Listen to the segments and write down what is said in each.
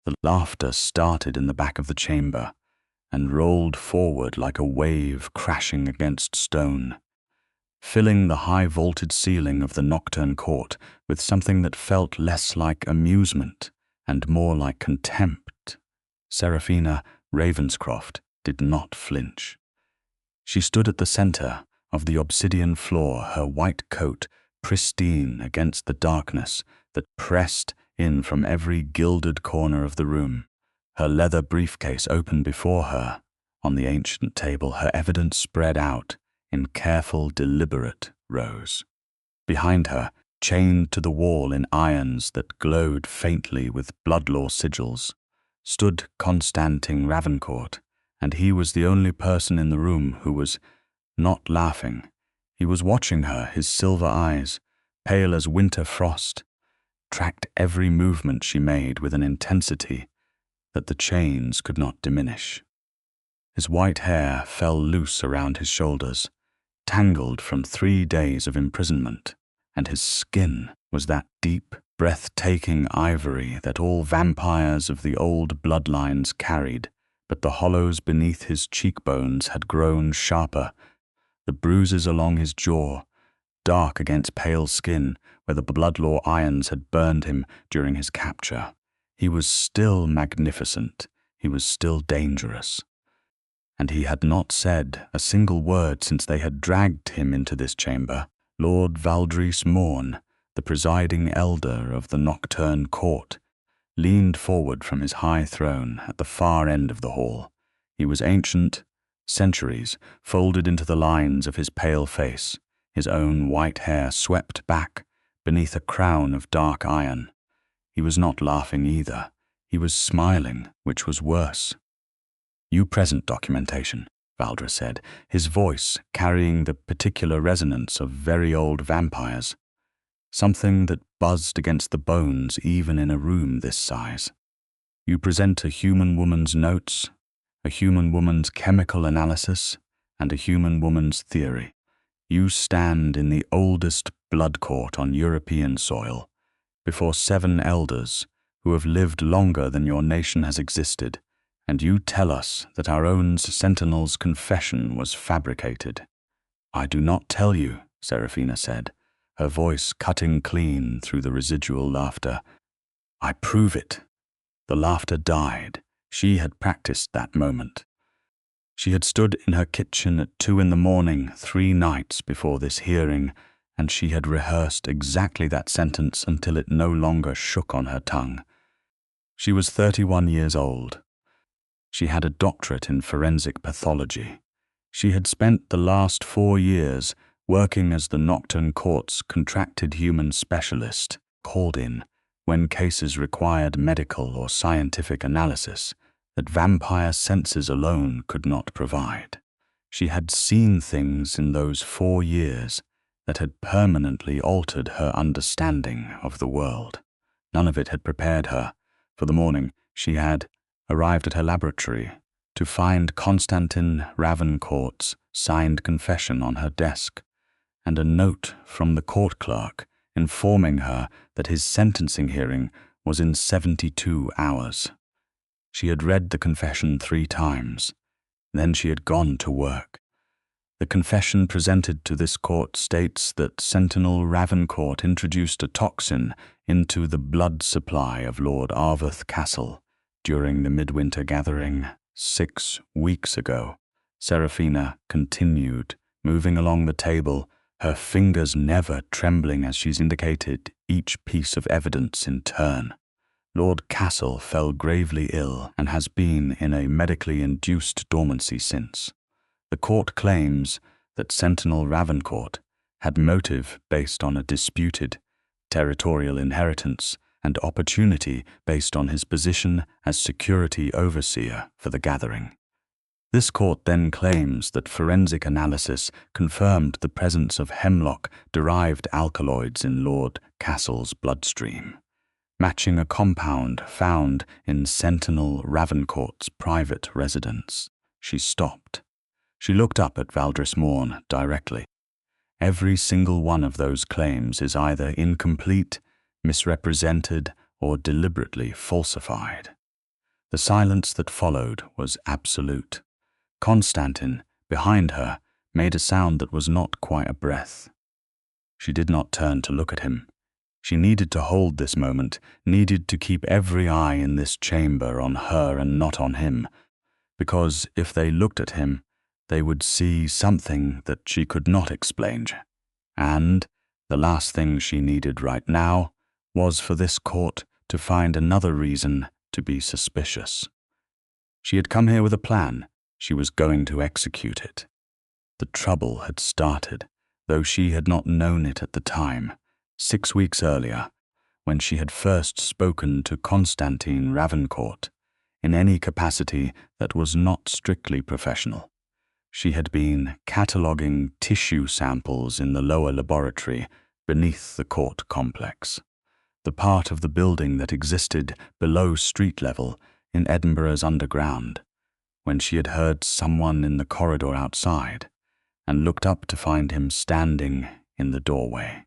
The laughter started in the back of the chamber and rolled forward like a wave crashing against stone, filling the high-vaulted ceiling of the nocturne court with something that felt less like amusement and more like contempt. Seraphina Ravenscroft did not flinch. She stood at the center of the obsidian floor, her white coat pristine against the darkness that pressed in from every gilded corner of the room, her leather briefcase open before her. On the ancient table, her evidence spread out in careful, deliberate rows. Behind her, chained to the wall in irons that glowed faintly with blood law sigils, stood Constantin Ravencourt, and he was the only person in the room who was not laughing. He was watching her, his silver eyes, pale as winter frost, tracked every movement she made with an intensity that the chains could not diminish. His white hair fell loose around his shoulders, tangled from 3 days of imprisonment, and his skin was that deep, breathtaking ivory that all vampires of the old bloodlines carried, but the hollows beneath his cheekbones had grown sharper, the bruises along his jaw, dark against pale skin where the blood-law irons had burned him during his capture. He was still magnificent, he was still dangerous. And he had not said a single word since they had dragged him into this chamber. Lord Valdris Morn, the presiding elder of the nocturne court, leaned forward from his high throne at the far end of the hall. He was ancient, centuries folded into the lines of his pale face, his own white hair swept back beneath a crown of dark iron. He was not laughing either. He was smiling, which was worse. "You present documentation," Valdris said, his voice carrying the particular resonance of very old vampires, something that buzzed against the bones even in a room this size. "You present a human woman's notes, a human woman's chemical analysis, and a human woman's theory. You stand in the oldest blood court on European soil, before 7 elders who have lived longer than your nation has existed, and you tell us that our own sentinel's confession was fabricated." "I do not tell you," Seraphina said, her voice cutting clean through the residual laughter. "I prove it." The laughter died. She had practiced that moment. She had stood in her kitchen at 2 a.m, 3 nights before this hearing, and she had rehearsed exactly that sentence until it no longer shook on her tongue. She was 31 years old. She had a doctorate in forensic pathology. She had spent the last 4 years working as the nocturne court's contracted human specialist, called in when cases required medical or scientific analysis that vampire senses alone could not provide. She had seen things in those 4 years that had permanently altered her understanding of the world. None of it had prepared her for the morning she had arrived at her laboratory to find Constantin Ravencourt's signed confession on her desk, and a note from the court clerk informing her that his sentencing hearing was in 72 hours. She had read the confession 3 times. Then she had gone to work. The confession presented to this court states that Sentinel Ravencourt introduced a toxin into the blood supply of Lord Arveth Castle during the midwinter gathering 6 weeks ago. Seraphina continued, moving along the table, her fingers never trembling as she's indicated each piece of evidence in turn. Lord Castle fell gravely ill and has been in a medically induced dormancy since. The court claims that Sentinel Ravencourt had motive based on a disputed territorial inheritance and opportunity based on his position as security overseer for the gathering. This court then claims that forensic analysis confirmed the presence of hemlock-derived alkaloids in Lord Castle's bloodstream, matching a compound found in Sentinel Ravencourt's private residence. She stopped. She looked up at Valdris Morn directly. Every single one of those claims is either incomplete, misrepresented, or deliberately falsified. The silence that followed was absolute. Constantin, behind her, made a sound that was not quite a breath. She did not turn to look at him. She needed to hold this moment, needed to keep every eye in this chamber on her and not on him, because if they looked at him, they would see something that she could not explain. And the last thing she needed right now was for this court to find another reason to be suspicious. She had come here with a plan. She was going to execute it. The trouble had started, though she had not known it at the time, 6 weeks earlier, when she had first spoken to Constantin Ravencourt, in any capacity that was not strictly professional. She had been cataloguing tissue samples in the lower laboratory beneath the court complex, the part of the building that existed below street level in Edinburgh's underground, when she had heard someone in the corridor outside and looked up to find him standing in the doorway.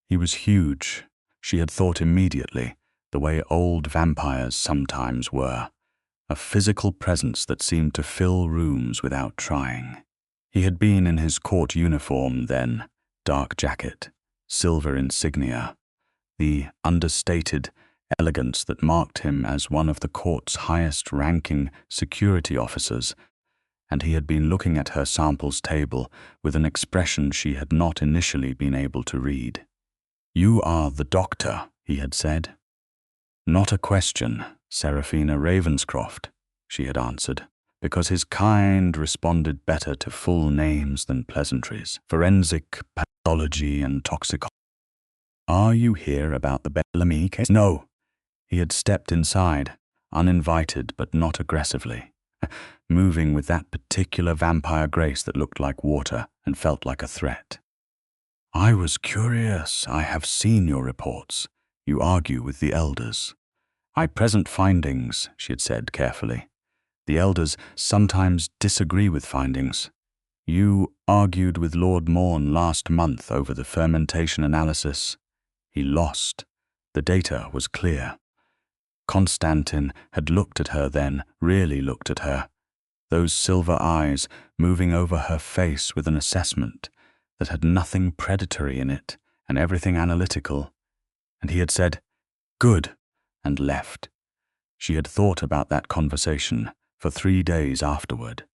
He was huge, she had thought immediately, the way old vampires sometimes were, a physical presence that seemed to fill rooms without trying. He had been in his court uniform then, dark jacket, silver insignia, the understated elegance that marked him as one of the court's highest-ranking security officers, and he had been looking at her samples table with an expression she had not initially been able to read. "You are the doctor," he had said. "Not a question, Seraphina Ravenscroft," she had answered, because his kind responded better to full names than pleasantries, forensic, pathology, and toxicology. "Are you here about the Bellamy case?" "No." He had stepped inside, uninvited but not aggressively, moving with that particular vampire grace that looked like water and felt like a threat. "I was curious. I have seen your reports. You argue with the elders." "I present findings," she had said carefully. "The elders sometimes disagree with findings. You argued with Lord Morn last month over the fermentation analysis. He lost. The data was clear." Constantin had looked at her then, really looked at her, those silver eyes moving over her face with an assessment that had nothing predatory in it and everything analytical. And he had said, "Good," and left. She had thought about that conversation for 3 days afterward.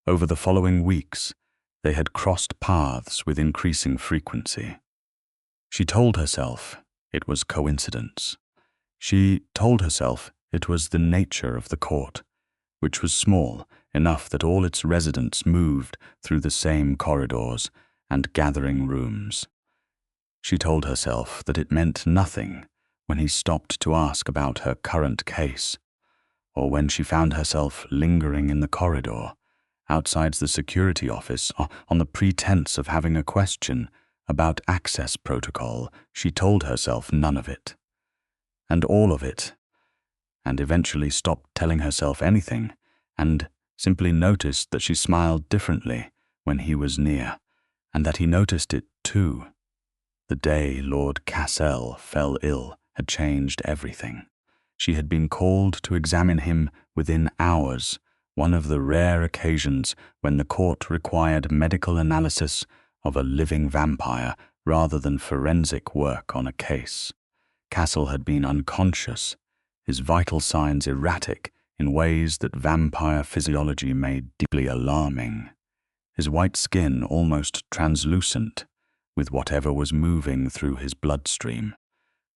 Over the following weeks, they had crossed paths with increasing frequency. She told herself it was coincidence. She told herself it was the nature of the court, which was small enough that all its residents moved through the same corridors and gathering rooms. She told herself that it meant nothing when he stopped to ask about her current case, or when she found herself lingering in the corridor outside the security office on the pretense of having a question about access protocol. She told herself none of it, and all of it, and eventually stopped telling herself anything and simply noticed that she smiled differently when he was near, and that he noticed it too. The day Lord Cassel fell ill had changed everything. She had been called to examine him within hours, one of the rare occasions when the court required medical analysis of a living vampire rather than forensic work on a case. Cassel had been unconscious, his vital signs erratic in ways that vampire physiology made deeply alarming, his white skin almost translucent with whatever was moving through his bloodstream.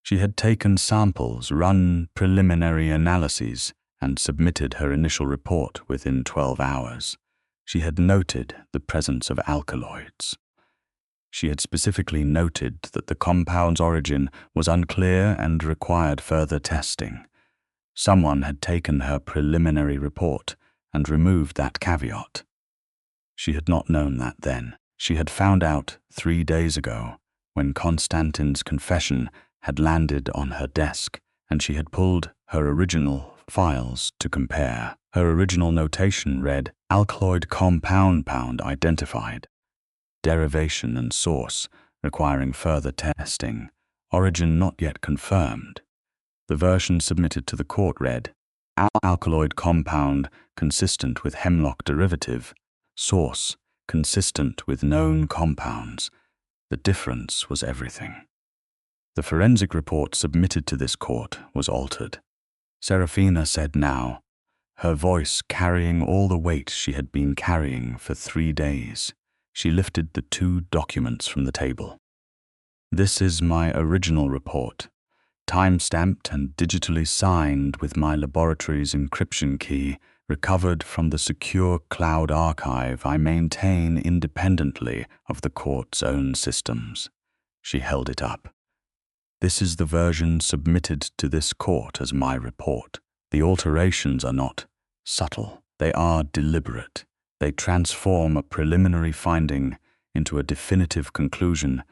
She had taken samples, run preliminary analyses, and submitted her initial report within 12 hours. She had noted the presence of alkaloids. She had specifically noted that the compound's origin was unclear and required further testing. Someone had taken her preliminary report and removed that caveat. She had not known that then. She had found out 3 days ago, when Constantin's confession had landed on her desk, and she had pulled her original files to compare. Her original notation read, "Alkaloid compound identified. Derivation and source requiring further testing. Origin not yet confirmed." The version submitted to the court read, Alkaloid compound consistent with hemlock derivative. Source consistent with known compounds. The difference was everything. The forensic report submitted to this court was altered. Seraphina said now, her voice carrying all the weight she had been carrying for 3 days. She lifted the 2 documents from the table. This is my original report, time-stamped and digitally signed with my laboratory's encryption key, recovered from the secure cloud archive I maintain independently of the court's own systems. She held it up. This is the version submitted to this court as my report. The alterations are not subtle. They are deliberate. They transform a preliminary finding into a definitive conclusion,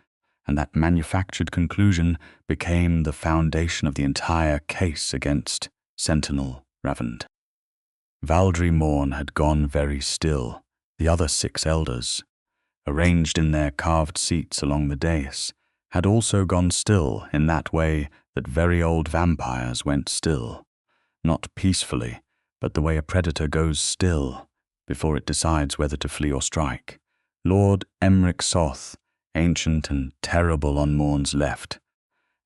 and that manufactured conclusion became the foundation of the entire case against Sentinel Ravencourt. Valdry Morn had gone very still. The other 6 elders, arranged in their carved seats along the dais, had also gone still in that way that very old vampires went still. Not peacefully, but the way a predator goes still before it decides whether to flee or strike. Lord Emric Soth, ancient and terrible on Morn's left,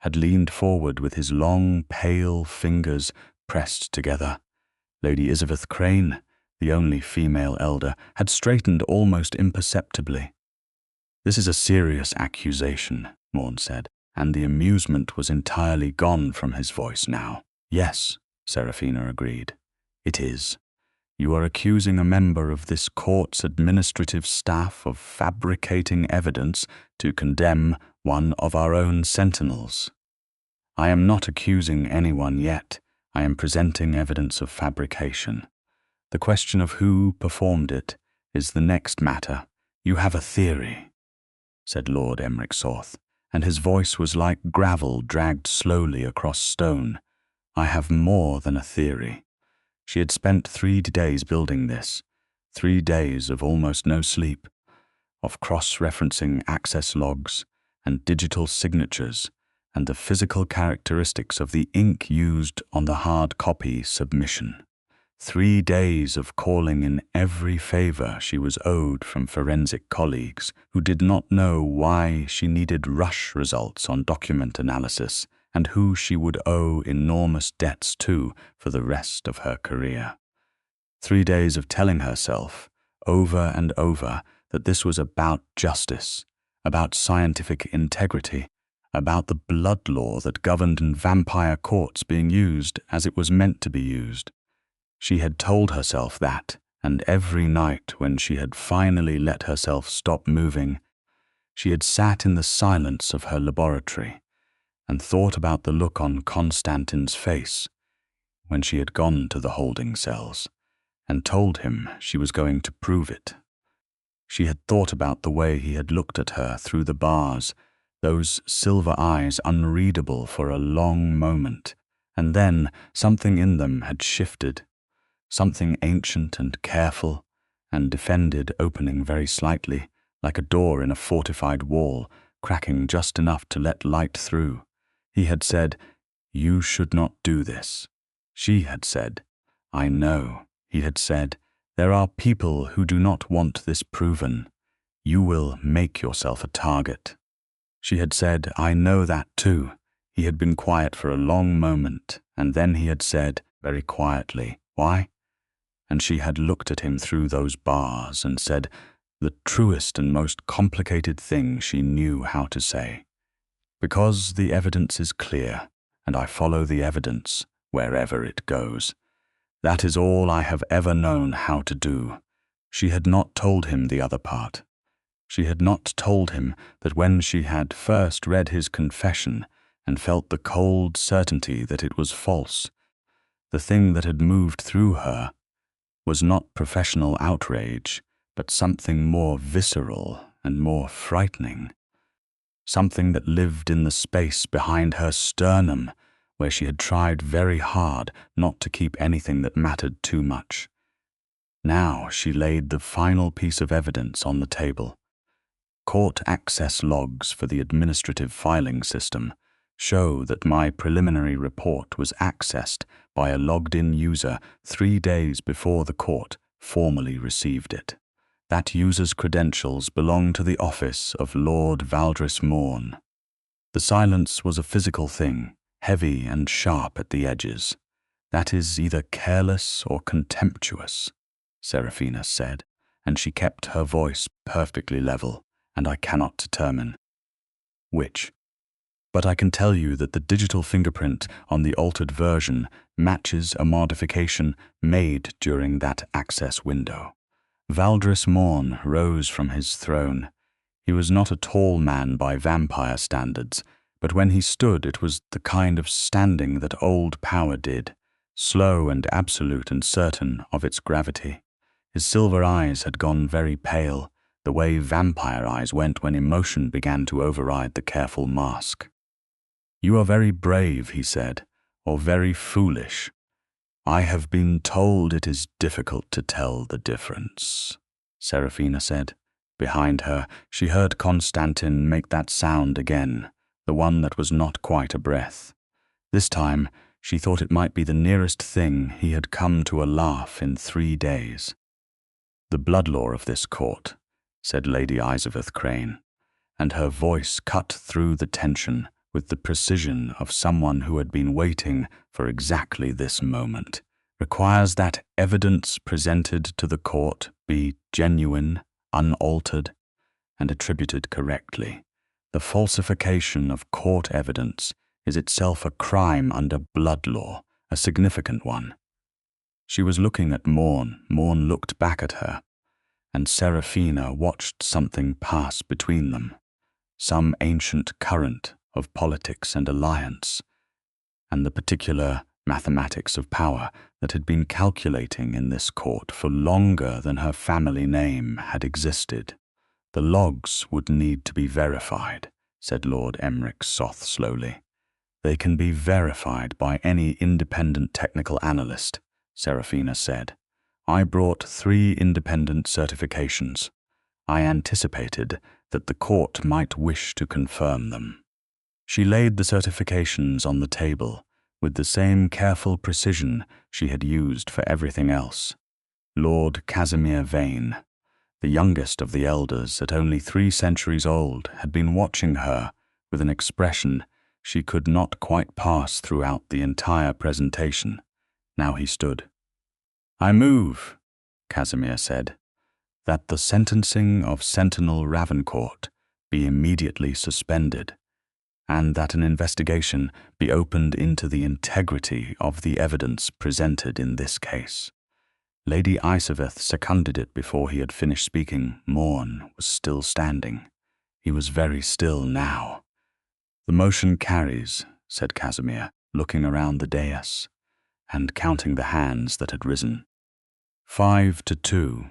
had leaned forward with his long, pale fingers pressed together. Lady Isabeth Crane, the only female elder, had straightened almost imperceptibly. "This is a serious accusation," Morn said, and the amusement was entirely gone from his voice now. "Yes," Seraphina agreed. "It is. You are accusing a member of this court's administrative staff of fabricating evidence to condemn one of our own sentinels. I am not accusing anyone yet. I am presenting evidence of fabrication. The question of who performed it is the next matter. You have a theory," said Lord Emric Soth, and his voice was like gravel dragged slowly across stone. "I have more than a theory." She had spent 3 days building this, 3 days of almost no sleep, of cross-referencing access logs and digital signatures and the physical characteristics of the ink used on the hard copy submission. 3 days of calling in every favor she was owed from forensic colleagues who did not know why she needed rush results on document analysis and who she would owe enormous debts to for the rest of her career. 3 days of telling herself, over and over, that this was about justice, about scientific integrity, about the blood law that governed in vampire courts being used as it was meant to be used. She had told herself that, and every night when she had finally let herself stop moving, she had sat in the silence of her laboratory and thought about the look on Constantin's face when she had gone to the holding cells and told him she was going to prove it. She had thought about the way he had looked at her through the bars, those silver eyes unreadable for a long moment, and then something in them had shifted, something ancient and careful and defended opening very slightly, like a door in a fortified wall, cracking just enough to let light through. He had said, "You should not do this." She had said, "I know." He had said, "There are people who do not want this proven. You will make yourself a target." She had said, "I know that too." He had been quiet for a long moment, and then he had said, very quietly, "Why?" And she had looked at him through those bars and said the truest and most complicated thing she knew how to say. "Because the evidence is clear, and I follow the evidence wherever it goes. That is all I have ever known how to do." She had not told him the other part. She had not told him that when she had first read his confession and felt the cold certainty that it was false, the thing that had moved through her was not professional outrage, but something more visceral and more frightening. Something that lived in the space behind her sternum, where she had tried very hard not to keep anything that mattered too much. Now she laid the final piece of evidence on the table. Court access logs for the administrative filing system, show that my preliminary report was accessed by a logged-in user 3 days before the court formally received it. That user's credentials belong to the office of Lord Valdris Morn. The silence was a physical thing, heavy and sharp at the edges. That is either careless or contemptuous, Seraphina said, and she kept her voice perfectly level, and I cannot determine which. But I can tell you that the digital fingerprint on the altered version matches a modification made during that access window. Valdris Morn rose from his throne. He was not a tall man by vampire standards, but when he stood it was the kind of standing that old power did, slow and absolute and certain of its gravity. His silver eyes had gone very pale, the way vampire eyes went when emotion began to override the careful mask. "You are very brave," he said, "or very foolish. I have been told it is difficult to tell the difference," Seraphina said. Behind her, she heard Constantin make that sound again, the one that was not quite a breath. This time, she thought it might be the nearest thing he had come to a laugh in 3 days. "The blood law of this court," said Lady Isabeth Crane, and her voice cut through the tension with the precision of someone who had been waiting for exactly this moment, requires that evidence presented to the court be genuine, unaltered, and attributed correctly. The falsification of court evidence is itself a crime under blood law, a significant one. She was looking at Morn. Morn looked back at her, and Seraphina watched something pass between them, some ancient current of politics and alliance, and the particular mathematics of power that had been calculating in this court for longer than her family name had existed. "The logs would need to be verified," said Lord Emmerich Soth slowly. "They can be verified by any independent technical analyst," Seraphina said. "I brought 3 independent certifications. I anticipated that the court might wish to confirm them." She laid the certifications on the table with the same careful precision she had used for everything else. Lord Casimir Vane, the youngest of the elders at only 3 centuries old, had been watching her with an expression she could not quite pass throughout the entire presentation. Now he stood. "I move," Casimir said, "that the sentencing of Sentinel Ravencourt be immediately suspended, and that an investigation be opened into the integrity of the evidence presented in this case." Lady Isabeth seconded it before he had finished speaking. Morn was still standing. He was very still now. "The motion carries," said Casimir, looking around the dais and counting the hands that had risen. 5-2.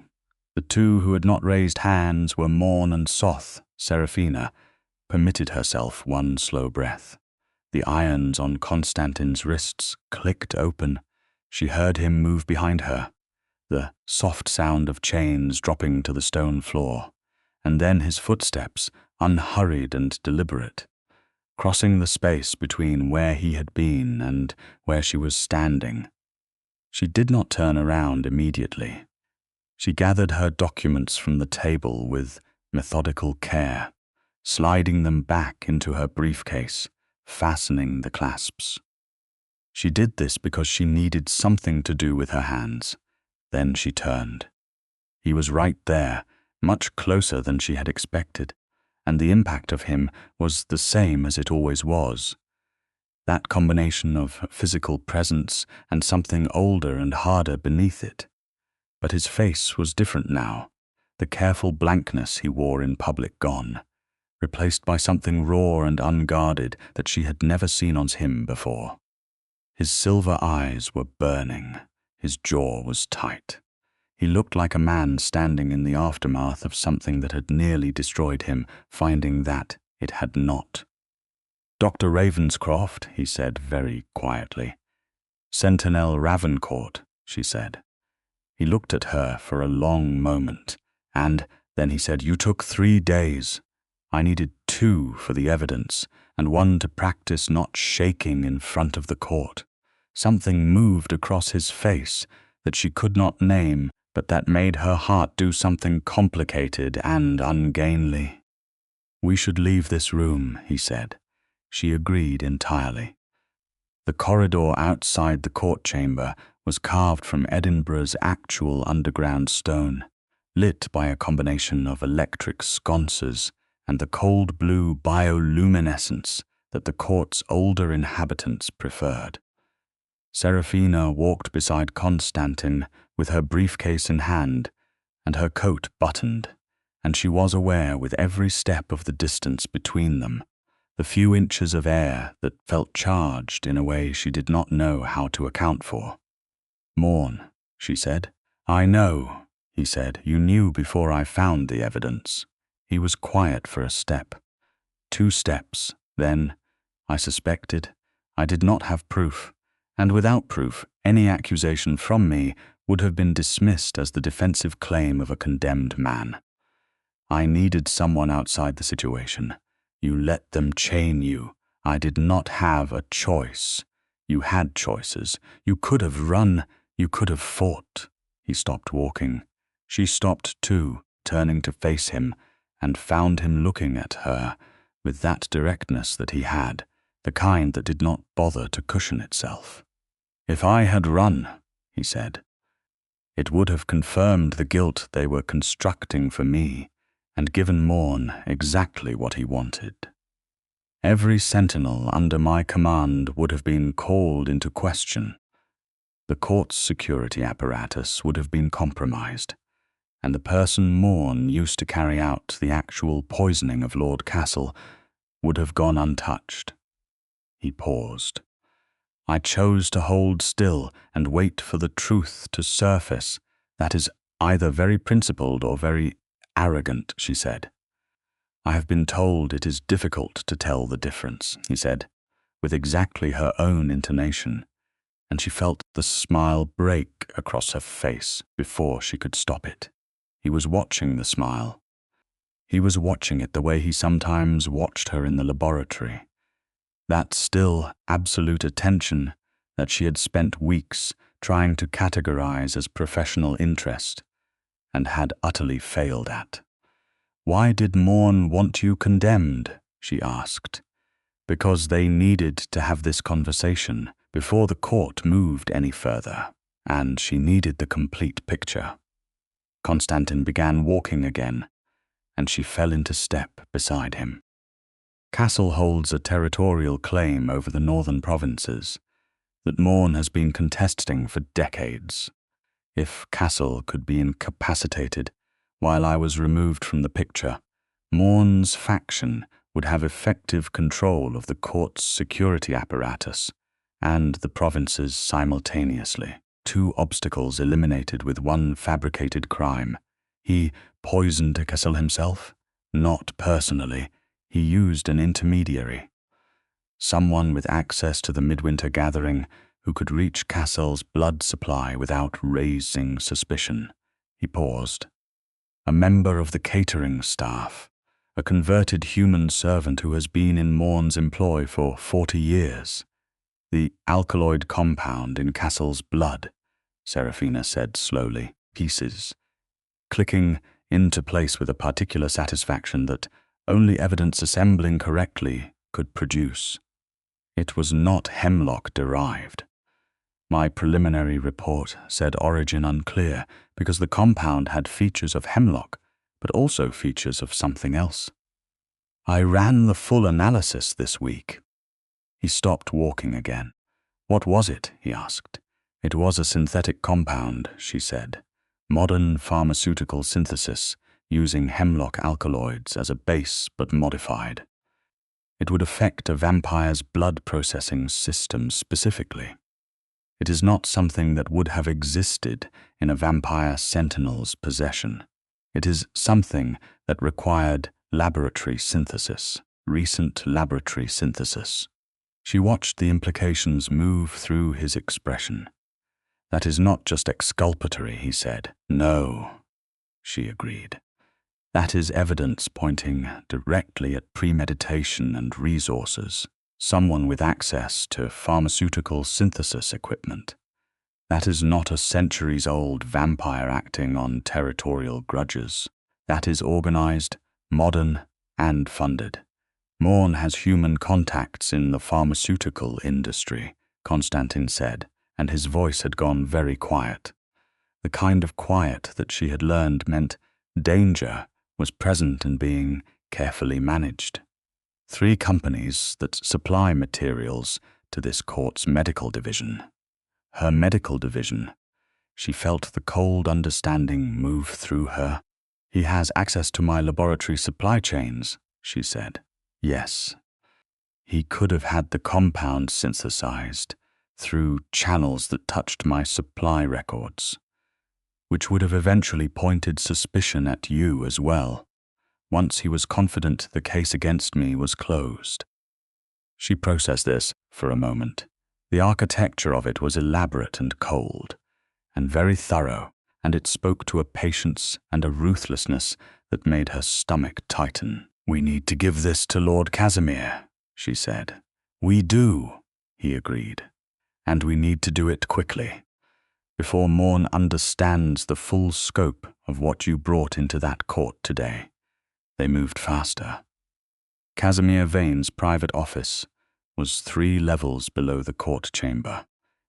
The 2 who had not raised hands were Morn and Soth. Seraphina permitted herself one slow breath. The irons on Constantin's wrists clicked open. She heard him move behind her, the soft sound of chains dropping to the stone floor, and then his footsteps, unhurried and deliberate, crossing the space between where he had been and where she was standing. She did not turn around immediately. She gathered her documents from the table with methodical care, sliding them back into her briefcase, fastening the clasps. She did this because she needed something to do with her hands. Then she turned. He was right there, much closer than she had expected, and the impact of him was the same as it always was. That combination of physical presence and something older and harder beneath it. But his face was different now, the careful blankness he wore in public gone, replaced by something raw and unguarded that she had never seen on him before. His silver eyes were burning. His jaw was tight. He looked like a man standing in the aftermath of something that had nearly destroyed him, finding that it had not. "Dr. Ravenscroft," he said very quietly. "Sentinel Ravencourt," she said. He looked at her for a long moment, and then he said, "You took 3 days. I needed 2 for the evidence, and one to practice not shaking in front of the court. Something moved across his face that she could not name, but that made her heart do something complicated and ungainly. "We should leave this room," he said. She agreed entirely. The corridor outside the court chamber was carved from Edinburgh's actual underground stone, lit by a combination of electric sconces and the cold blue bioluminescence that the court's older inhabitants preferred. Seraphina walked beside Constantin with her briefcase in hand and her coat buttoned, and she was aware with every step of the distance between them, the few inches of air that felt charged in a way she did not know how to account for. "Morn," she said. "I know," he said. "You knew before I found the evidence." He was quiet for a step. 2 steps, then, "I suspected. I did not have proof. And without proof, any accusation from me would have been dismissed as the defensive claim of a condemned man. I needed someone outside the situation. You let them chain you. I did not have a choice. You had choices. You could have run. You could have fought." He stopped walking. She stopped too, turning to face him, and found him looking at her with that directness that he had, the kind that did not bother to cushion itself. "If I had run," he said, "it would have confirmed the guilt they were constructing for me and given Morn exactly what he wanted. Every sentinel under my command would have been called into question. The court's security apparatus would have been compromised, and the person Morn used to carry out the actual poisoning of Lord Castle would have gone untouched." He paused. "I chose to hold still and wait for the truth to surface. That is either very principled or very arrogant," she said. "I have been told it is difficult to tell the difference," he said, with exactly her own intonation, and she felt the smile break across her face before she could stop it. He was watching the smile. He was watching it the way he sometimes watched her in the laboratory. That still, absolute attention that she had spent weeks trying to categorize as professional interest and had utterly failed at. "Why did Morn want you condemned?" she asked. "Because they needed to have this conversation before the court moved any further, and she needed the complete picture." Constantin began walking again, and she fell into step beside him. "Castle holds a territorial claim over the northern provinces that Morn has been contesting for decades. If Castle could be incapacitated while I was removed from the picture, Morn's faction would have effective control of the court's security apparatus and the provinces simultaneously. 2 obstacles eliminated with one fabricated crime. He poisoned Castle himself? Not personally. He used an intermediary. Someone with access to the midwinter gathering who could reach Castle's blood supply without raising suspicion. He paused. A member of the catering staff, a converted human servant who has been in Morn's employ for 40 years. "The alkaloid compound in Castle's blood," Seraphina said slowly, pieces, clicking into place with a particular satisfaction that only evidence assembling correctly could produce. It was not hemlock derived. My preliminary report said origin unclear because the compound had features of hemlock, but also features of something else. I ran the full analysis this week. He stopped walking again. "What was it?" he asked. "It was a synthetic compound," she said. "Modern pharmaceutical synthesis, using hemlock alkaloids as a base but modified. It would affect a vampire's blood processing system specifically. It is not something that would have existed in a vampire sentinel's possession. It is something that required laboratory synthesis, recent laboratory synthesis." She watched the implications move through his expression. "That is not just exculpatory," he said. "No," she agreed. That is evidence pointing directly at premeditation and resources, someone with access to pharmaceutical synthesis equipment. That is not a centuries-old vampire acting on territorial grudges. That is organized, modern, and funded. Morn has human contacts in the pharmaceutical industry, Constantin said, and his voice had gone very quiet. The kind of quiet that she had learned meant danger was present and being carefully managed. 3 companies that supply materials to this court's medical division. Her medical division. She felt the cold understanding move through her. He has access to my laboratory supply chains, she said. Yes. He could have had the compound synthesized through channels that touched my supply records, which would have eventually pointed suspicion at you as well, once he was confident the case against me was closed. She processed this for a moment. The architecture of it was elaborate and cold, and very thorough, and it spoke to a patience and a ruthlessness that made her stomach tighten. "We need to give this to Lord Casimir," she said. "We do," he agreed. "And we need to do it quickly, before Morn understands the full scope of what you brought into that court today." They moved faster. Casimir Vane's private office was 3 levels below the court chamber,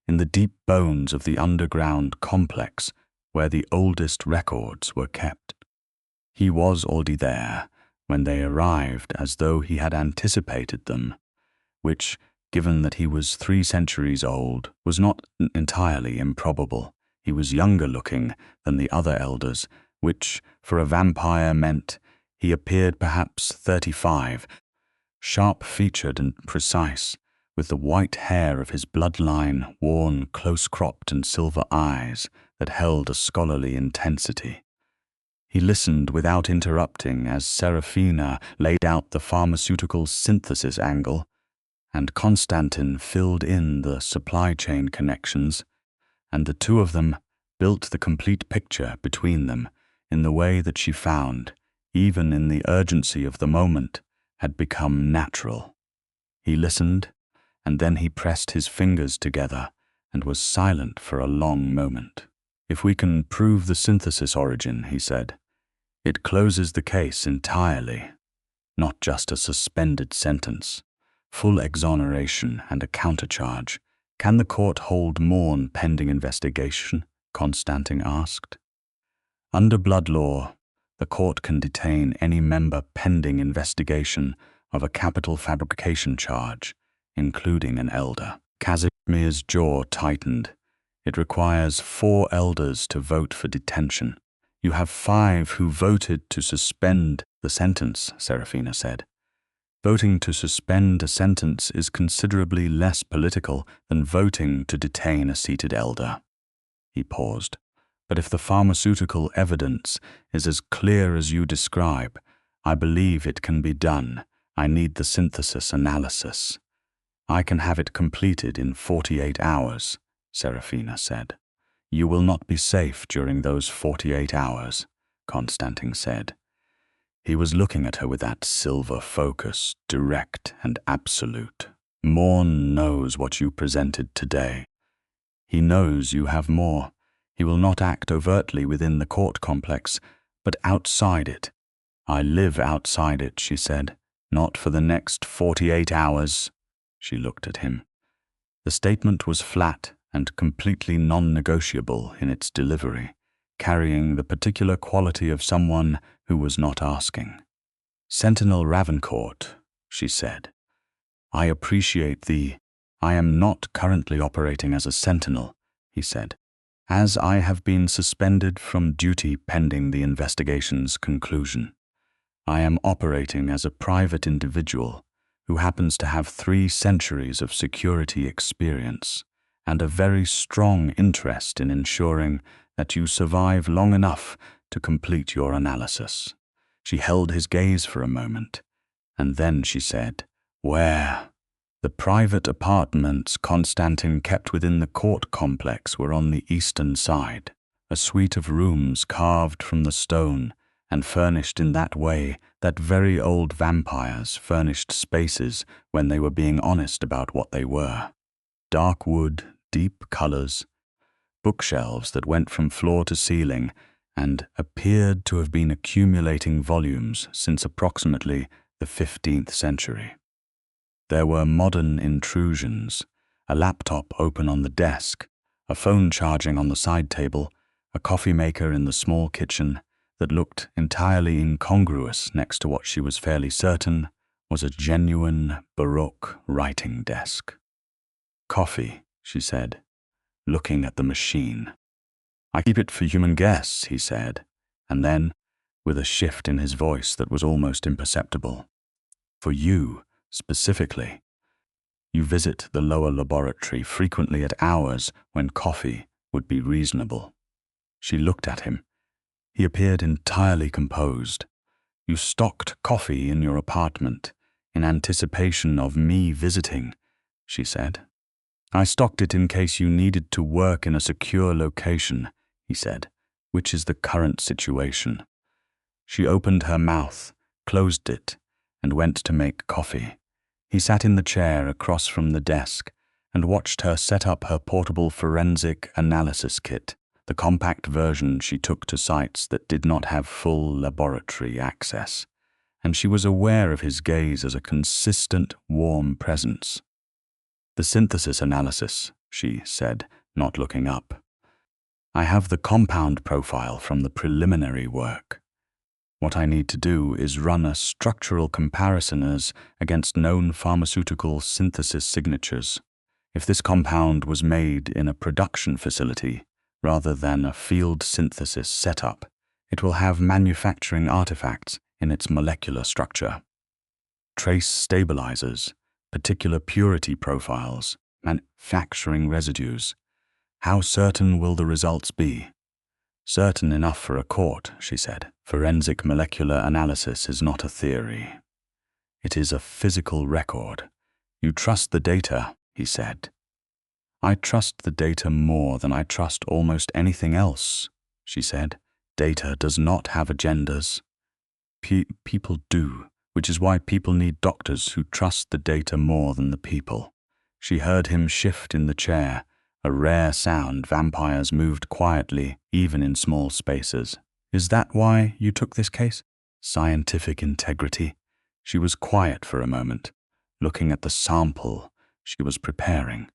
in the deep bones of the underground complex where the oldest records were kept. He was already there when they arrived, as though he had anticipated them, which, given that he was 3 centuries old, was not entirely improbable. He was younger looking than the other elders, which, for a vampire, meant he appeared perhaps 35, sharp-featured and precise, with the white hair of his bloodline worn close-cropped and silver eyes that held a scholarly intensity. He listened without interrupting as Seraphina laid out the pharmaceutical synthesis angle, and Constantin filled in the supply chain connections, and the 2 of them built the complete picture between them in the way that she found, even in the urgency of the moment, had become natural. He listened, and then he pressed his fingers together and was silent for a long moment. "If we can prove the synthesis origin," he said, "it closes the case entirely. Not just a suspended sentence, full exoneration and a countercharge. Can the court hold Morn pending investigation?" Constantin asked. "Under blood law, the court can detain any member pending investigation of a capital fabrication charge, including an elder." Casimir's jaw tightened. "It requires 4 elders to vote for detention. You have 5 who voted to suspend the sentence," Seraphina said. "Voting to suspend a sentence is considerably less political than voting to detain a seated elder." He paused. "But if the pharmaceutical evidence is as clear as you describe, I believe it can be done. I need the synthesis analysis." "I can have it completed in 48 hours, Seraphina said. "You will not be safe during those 48 hours, Constantin said. He was looking at her with that silver focus, direct and absolute. "Morn knows what you presented today. He knows you have more. He will not act overtly within the court complex, but outside it." "I live outside it," she said. "Not for the next 48 hours." She looked at him. The statement was flat and completely non-negotiable in its delivery, carrying the particular quality of someone who was not asking. "Sentinel Ravencourt," she said. "I appreciate I am not currently operating as a sentinel," he said, "as I have been suspended from duty pending the investigation's conclusion. I am operating as a private individual who happens to have 3 centuries of security experience and a very strong interest in ensuring that you survive long enough to complete your analysis." She held his gaze for a moment, and then she said, "Where?" The private apartments Constantin kept within the court complex were on the eastern side, a suite of rooms carved from the stone and furnished in that way that very old vampires furnished spaces when they were being honest about what they were. Dark wood, deep colors, bookshelves that went from floor to ceiling and appeared to have been accumulating volumes since approximately the 15th century. There were modern intrusions, a laptop open on the desk, a phone charging on the side table, a coffee maker in the small kitchen that looked entirely incongruous next to what she was fairly certain was a genuine Baroque writing desk. "Coffee," she said, looking at the machine. "I keep it for human guests," he said, and then, with a shift in his voice that was almost imperceptible, "For you, specifically. You visit the lower laboratory frequently at hours when coffee would be reasonable." She looked at him. He appeared entirely composed. "You stocked coffee in your apartment in anticipation of me visiting," she said. "I stocked it in case you needed to work in a secure location," he said, "which is the current situation." She opened her mouth, closed it, and went to make coffee. He sat in the chair across from the desk and watched her set up her portable forensic analysis kit, the compact version she took to sites that did not have full laboratory access, and she was aware of his gaze as a consistent, warm presence. "The synthesis analysis," she said, not looking up. "I have the compound profile from the preliminary work. What I need to do is run a structural comparison against known pharmaceutical synthesis signatures. If this compound was made in a production facility rather than a field synthesis setup, it will have manufacturing artifacts in its molecular structure. Trace stabilizers, particular purity profiles, manufacturing residues. How certain will the results be?" "Certain enough for a court," she said. "Forensic molecular analysis is not a theory. It is a physical record. You trust the data," he said. "I trust the data more than I trust almost anything else," she said. "Data does not have agendas. People do, which is why people need doctors who trust the data more than the people." She heard him shift in the chair, a rare sound. Vampires moved quietly, even in small spaces. "Is that why you took this case?" "Scientific integrity." She was quiet for a moment, looking at the sample she was preparing.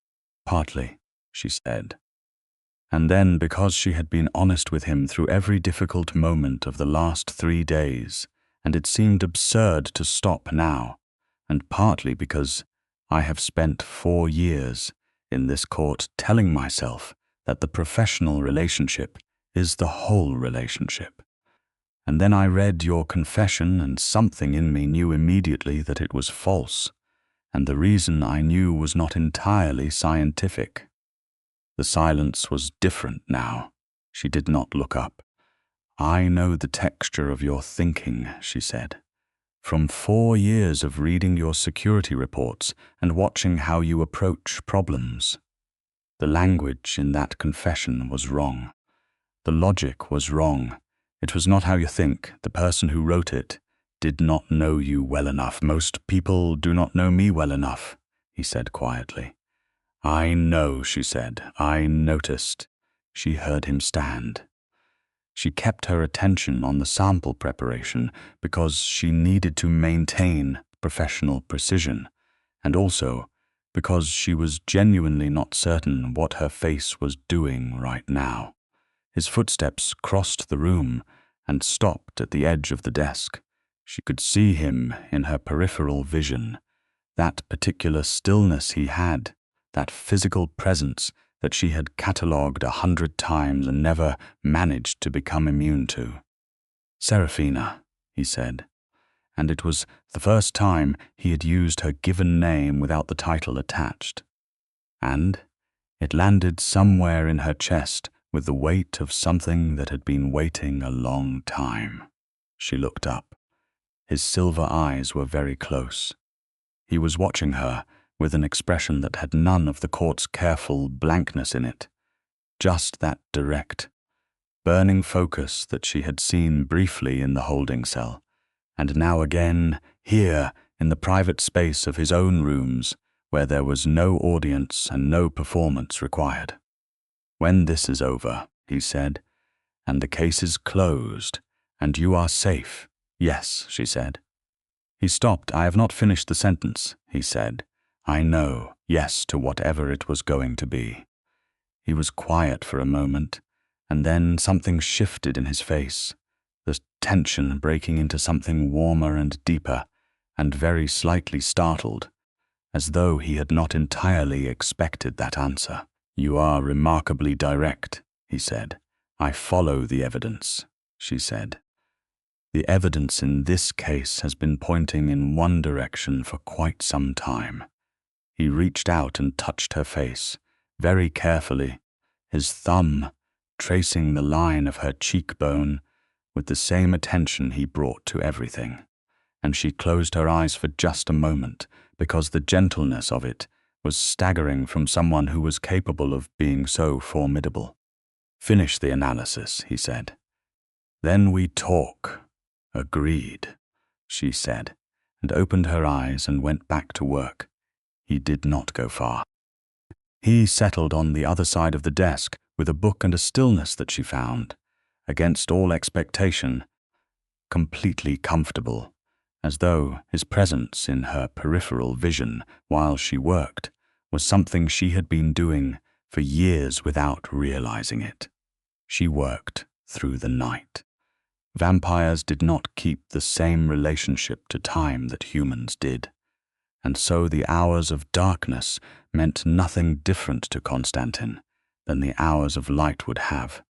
"Partly," she said. And then, because she had been honest with him through every difficult moment of the last 3 days, and it seemed absurd to stop now, and partly because I have spent 4 years in this court telling myself that the professional relationship is the whole relationship. And then I read your confession, and something in me knew immediately that it was false, and the reason I knew was not entirely scientific." The silence was different now. She did not look up. "I know the texture of your thinking," she said. "From 4 years of reading your security reports and watching how you approach problems." The language in that confession was wrong. The logic was wrong. It was not how you think. The person who wrote it did not know you well enough. "Most people do not know me well enough," he said quietly. "I know," she said. "I noticed." She heard him stand. She kept her attention on the sample preparation because she needed to maintain professional precision, and also because she was genuinely not certain what her face was doing right now. His footsteps crossed the room and stopped at the edge of the desk. She could see him in her peripheral vision, that particular stillness he had, that physical presence that she had catalogued 100 times and never managed to become immune to. "Seraphina," he said, and it was the first time he had used her given name without the title attached. And it landed somewhere in her chest with the weight of something that had been waiting a long time. She looked up. His silver eyes were very close. He was watching her with an expression that had none of the court's careful blankness in it, just that direct, burning focus that she had seen briefly in the holding cell, and now again here in the private space of his own rooms, where there was no audience and no performance required. "When this is over," he said, "and the case is closed, and you are safe." "Yes," she said. He stopped. "I have not finished the sentence," he said. "I know, yes to whatever it was going to be." He was quiet for a moment, and then something shifted in his face, the tension breaking into something warmer and deeper, and very slightly startled, as though he had not entirely expected that answer. "You are remarkably direct," he said. "I follow the evidence," she said. "The evidence in this case has been pointing in one direction for quite some time." He reached out and touched her face, very carefully, his thumb tracing the line of her cheekbone with the same attention he brought to everything, and she closed her eyes for just a moment, because the gentleness of it was staggering from someone who was capable of being so formidable. "Finish the analysis," he said. "Then we talk." "Agreed," she said, and opened her eyes and went back to work. He did not go far. He settled on the other side of the desk with a book and a stillness that she found, against all expectation, completely comfortable, as though his presence in her peripheral vision while she worked was something she had been doing for years without realizing it. She worked through the night. Vampires did not keep the same relationship to time that humans did, and so the hours of darkness meant nothing different to Constantin than the hours of light would have.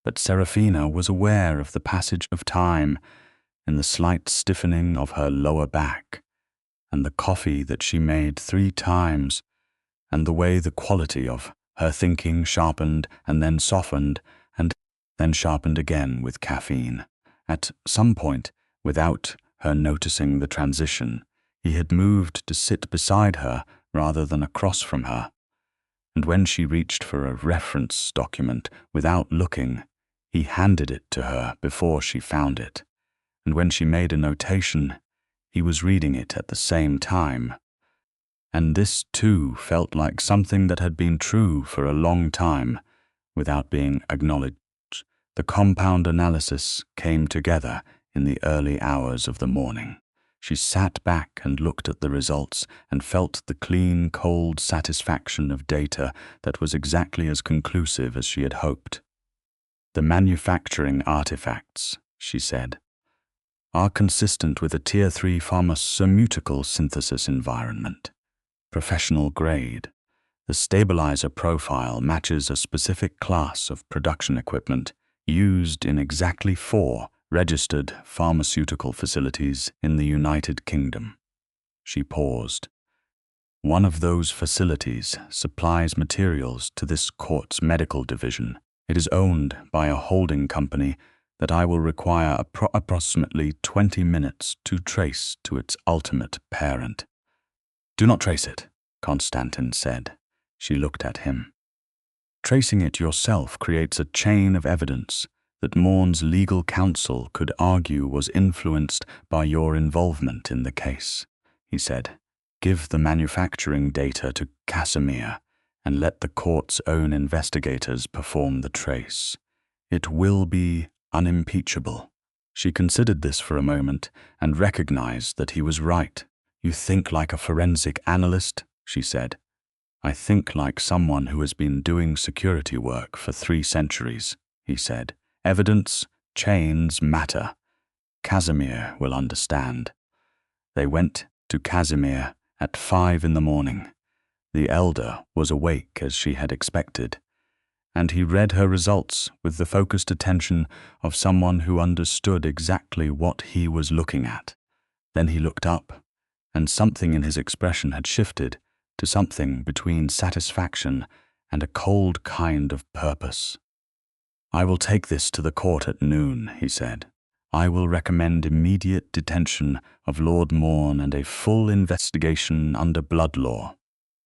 But Seraphina was aware of the passage of time in the slight stiffening of her lower back, and the coffee that she made 3 times, and the way the quality of her thinking sharpened and then softened and then sharpened again with caffeine. At some point, without her noticing the transition, he had moved to sit beside her rather than across from her, and when she reached for a reference document without looking, he handed it to her before she found it, and when she made a notation, he was reading it at the same time. And this, too, felt like something that had been true for a long time, without being acknowledged. The compound analysis came together in the early hours of the morning. She sat back and looked at the results and felt the clean, cold satisfaction of data that was exactly as conclusive as she had hoped. "The manufacturing artifacts," she said, "are consistent with a Tier 3 pharmaceutical synthesis environment. Professional grade. The stabilizer profile matches a specific class of production equipment used in exactly 4 registered pharmaceutical facilities in the United Kingdom." She paused. "One of those facilities supplies materials to this court's medical division. It is owned by a holding company that I will require approximately 20 minutes to trace to its ultimate parent." "Do not trace it," Constantin said. She looked at him. "Tracing it yourself creates a chain of evidence that Morn's legal counsel could argue was influenced by your involvement in the case," he said. "Give the manufacturing data to Casimir and let the court's own investigators perform the trace. It will be unimpeachable." She considered this for a moment and recognized that he was right. "You think like a forensic analyst," she said. "I think like someone who has been doing security work for 3 centuries, he said. "Evidence, chains matter. Casimir will understand." They went to Casimir at 5 in the morning. The elder was awake as she had expected, and he read her results with the focused attention of someone who understood exactly what he was looking at. Then he looked up, and something in his expression had shifted to something between satisfaction and a cold kind of purpose. "I will take this to the court at noon," he said. "I will recommend immediate detention of Lord Morn and a full investigation under blood law.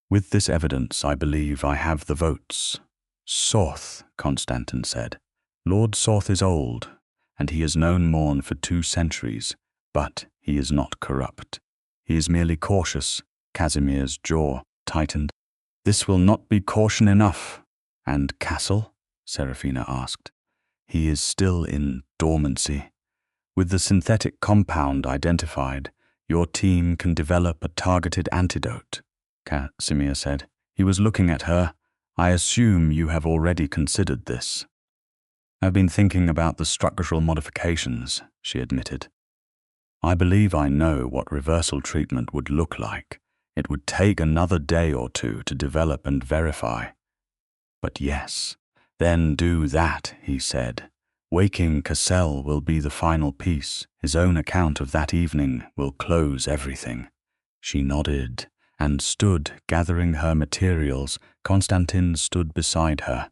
With this evidence, I believe I have the votes." "Sorth," Constantin said. Lord Sorth is old, and he has known Morn for 2 centuries, but he is not corrupt. He is merely cautious. Casimir's jaw tightened. This will not be caution enough. And Castle? Seraphina asked. He is still in dormancy. With the synthetic compound identified, your team can develop a targeted antidote, Casimir said. He was looking at her. I assume you have already considered this. I've been thinking about the structural modifications, she admitted. I believe I know what reversal treatment would look like. It would take another day or 2 to develop and verify. But yes, then do that, he said. Waking Cassell will be the final piece. His own account of that evening will close everything. She nodded and stood gathering her materials. Constantin stood beside her,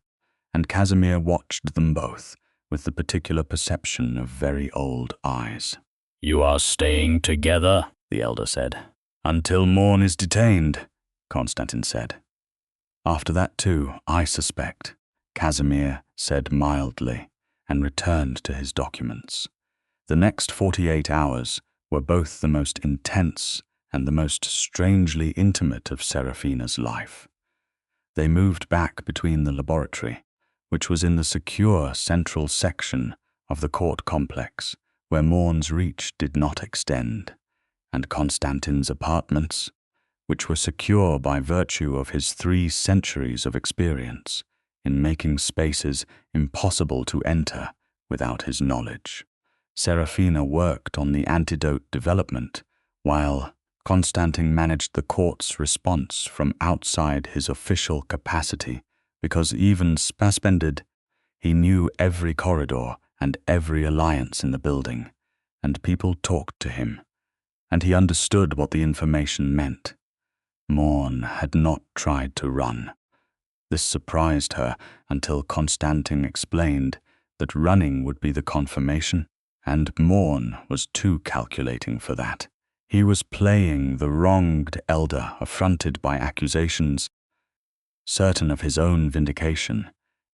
and Casimir watched them both with the particular perception of very old eyes. You are staying together, the elder said. Until Morn is detained, Constantin said. After that too, I suspect, Casimir said mildly, and returned to his documents. The next 48 hours were both the most intense and the most strangely intimate of Seraphina's life. They moved back between the laboratory, which was in the secure central section of the court complex, where Morn's reach did not extend, and Constantin's apartments, which were secure by virtue of his 3 centuries of experience in making spaces impossible to enter without his knowledge. Seraphina worked on the antidote development, while Constantin managed the court's response from outside his official capacity, because even suspended, he knew every corridor and every alliance in the building, and people talked to him, and he understood what the information meant. Morn had not tried to run. This surprised her until Constantin explained that running would be the confirmation, and Morn was too calculating for that. He was playing the wronged elder, affronted by accusations, certain of his own vindication,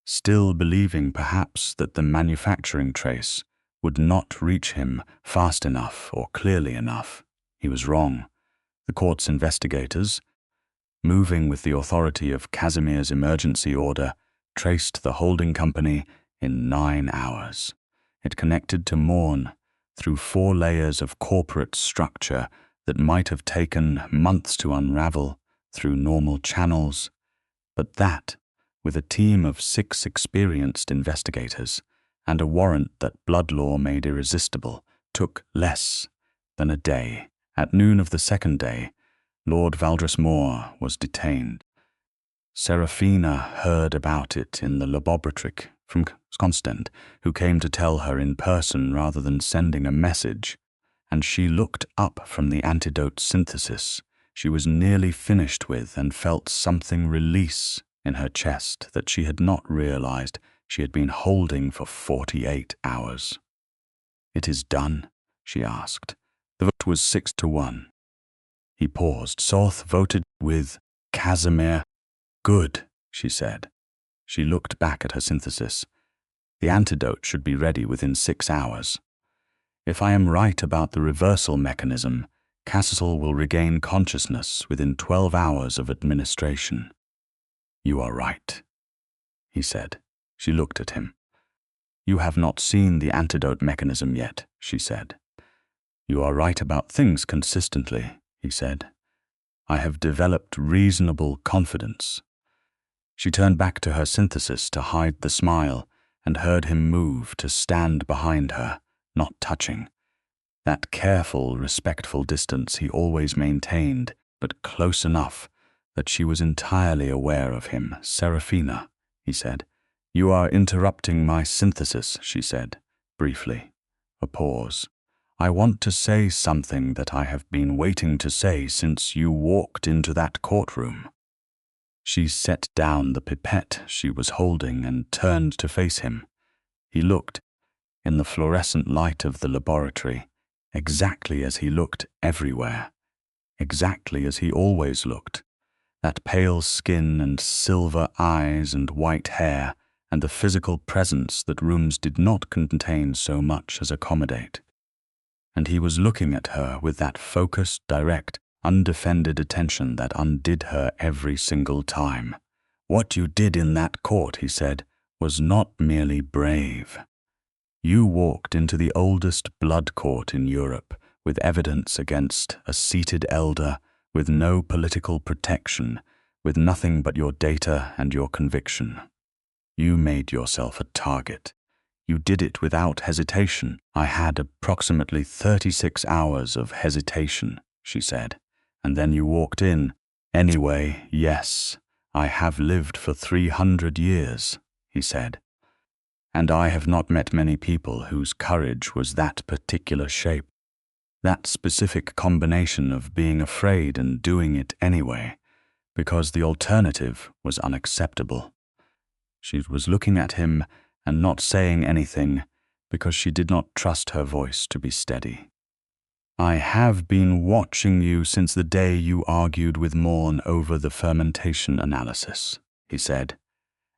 still believing perhaps that the manufacturing trace would not reach him fast enough or clearly enough. He was wrong. The court's investigators, moving with the authority of Casimir's emergency order, traced the holding company in 9 hours. It connected to Morn through 4 layers of corporate structure that might have taken months to unravel through normal channels, but that, with a team of 6 experienced investigators and a warrant that blood law made irresistible, took less than a day. At noon of the 2nd day, Lord Valdres Moore was detained. Seraphina heard about it in the laboratory from Constantin, who came to tell her in person rather than sending a message, and she looked up from the antidote synthesis she was nearly finished with and felt something release in her chest that she had not realized she had been holding for 48 hours. It is done, she asked. The vote was 6-1. He paused. Sorth voted with Casimir. Good, she said. She looked back at her synthesis. The antidote should be ready within 6 hours. If I am right about the reversal mechanism, Cassel will regain consciousness within 12 hours of administration. You are right, he said. She looked at him. You have not seen the antidote mechanism yet, she said. You are right about things consistently, he said. I have developed reasonable confidence. She turned back to her synthesis to hide the smile and heard him move to stand behind her, not touching. That careful, respectful distance he always maintained, but close enough that she was entirely aware of him. Seraphina, he said. You are interrupting my synthesis, she said, briefly. A pause. I want to say something that I have been waiting to say since you walked into that courtroom. She set down the pipette she was holding and turned to face him. He looked, in the fluorescent light of the laboratory, exactly as he looked everywhere, exactly as he always looked. That pale skin and silver eyes and white hair and the physical presence that rooms did not contain so much as accommodate. And he was looking at her with that focused, direct, undefended attention that undid her every single time. "What you did in that court," he said, "was not merely brave. You walked into the oldest blood court in Europe with evidence against a seated elder, with no political protection, with nothing but your data and your conviction. You made yourself a target. You did it without hesitation." "I had approximately 36 hours of hesitation," she said, "and then you walked in." "Anyway, yes, I have lived for 300 years, he said, "and I have not met many people whose courage was that particular shape, that specific combination of being afraid and doing it anyway, because the alternative was unacceptable." She was looking at him and not saying anything because she did not trust her voice to be steady. "I have been watching you since the day you argued with Morn over the fermentation analysis," he said,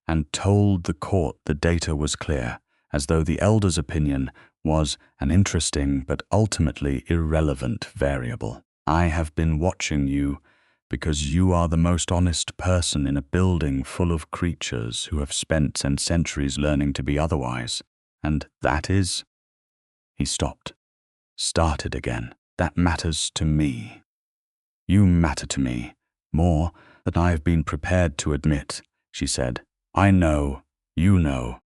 and told the court the data was clear, as though the elder's opinion was an interesting but ultimately irrelevant variable. "I have been watching you because you are the most honest person in a building full of creatures who have spent centuries learning to be otherwise. And that is—" He stopped, started again. "That matters to me. You matter to me, more than I have been prepared to admit," she said. "I know, you know.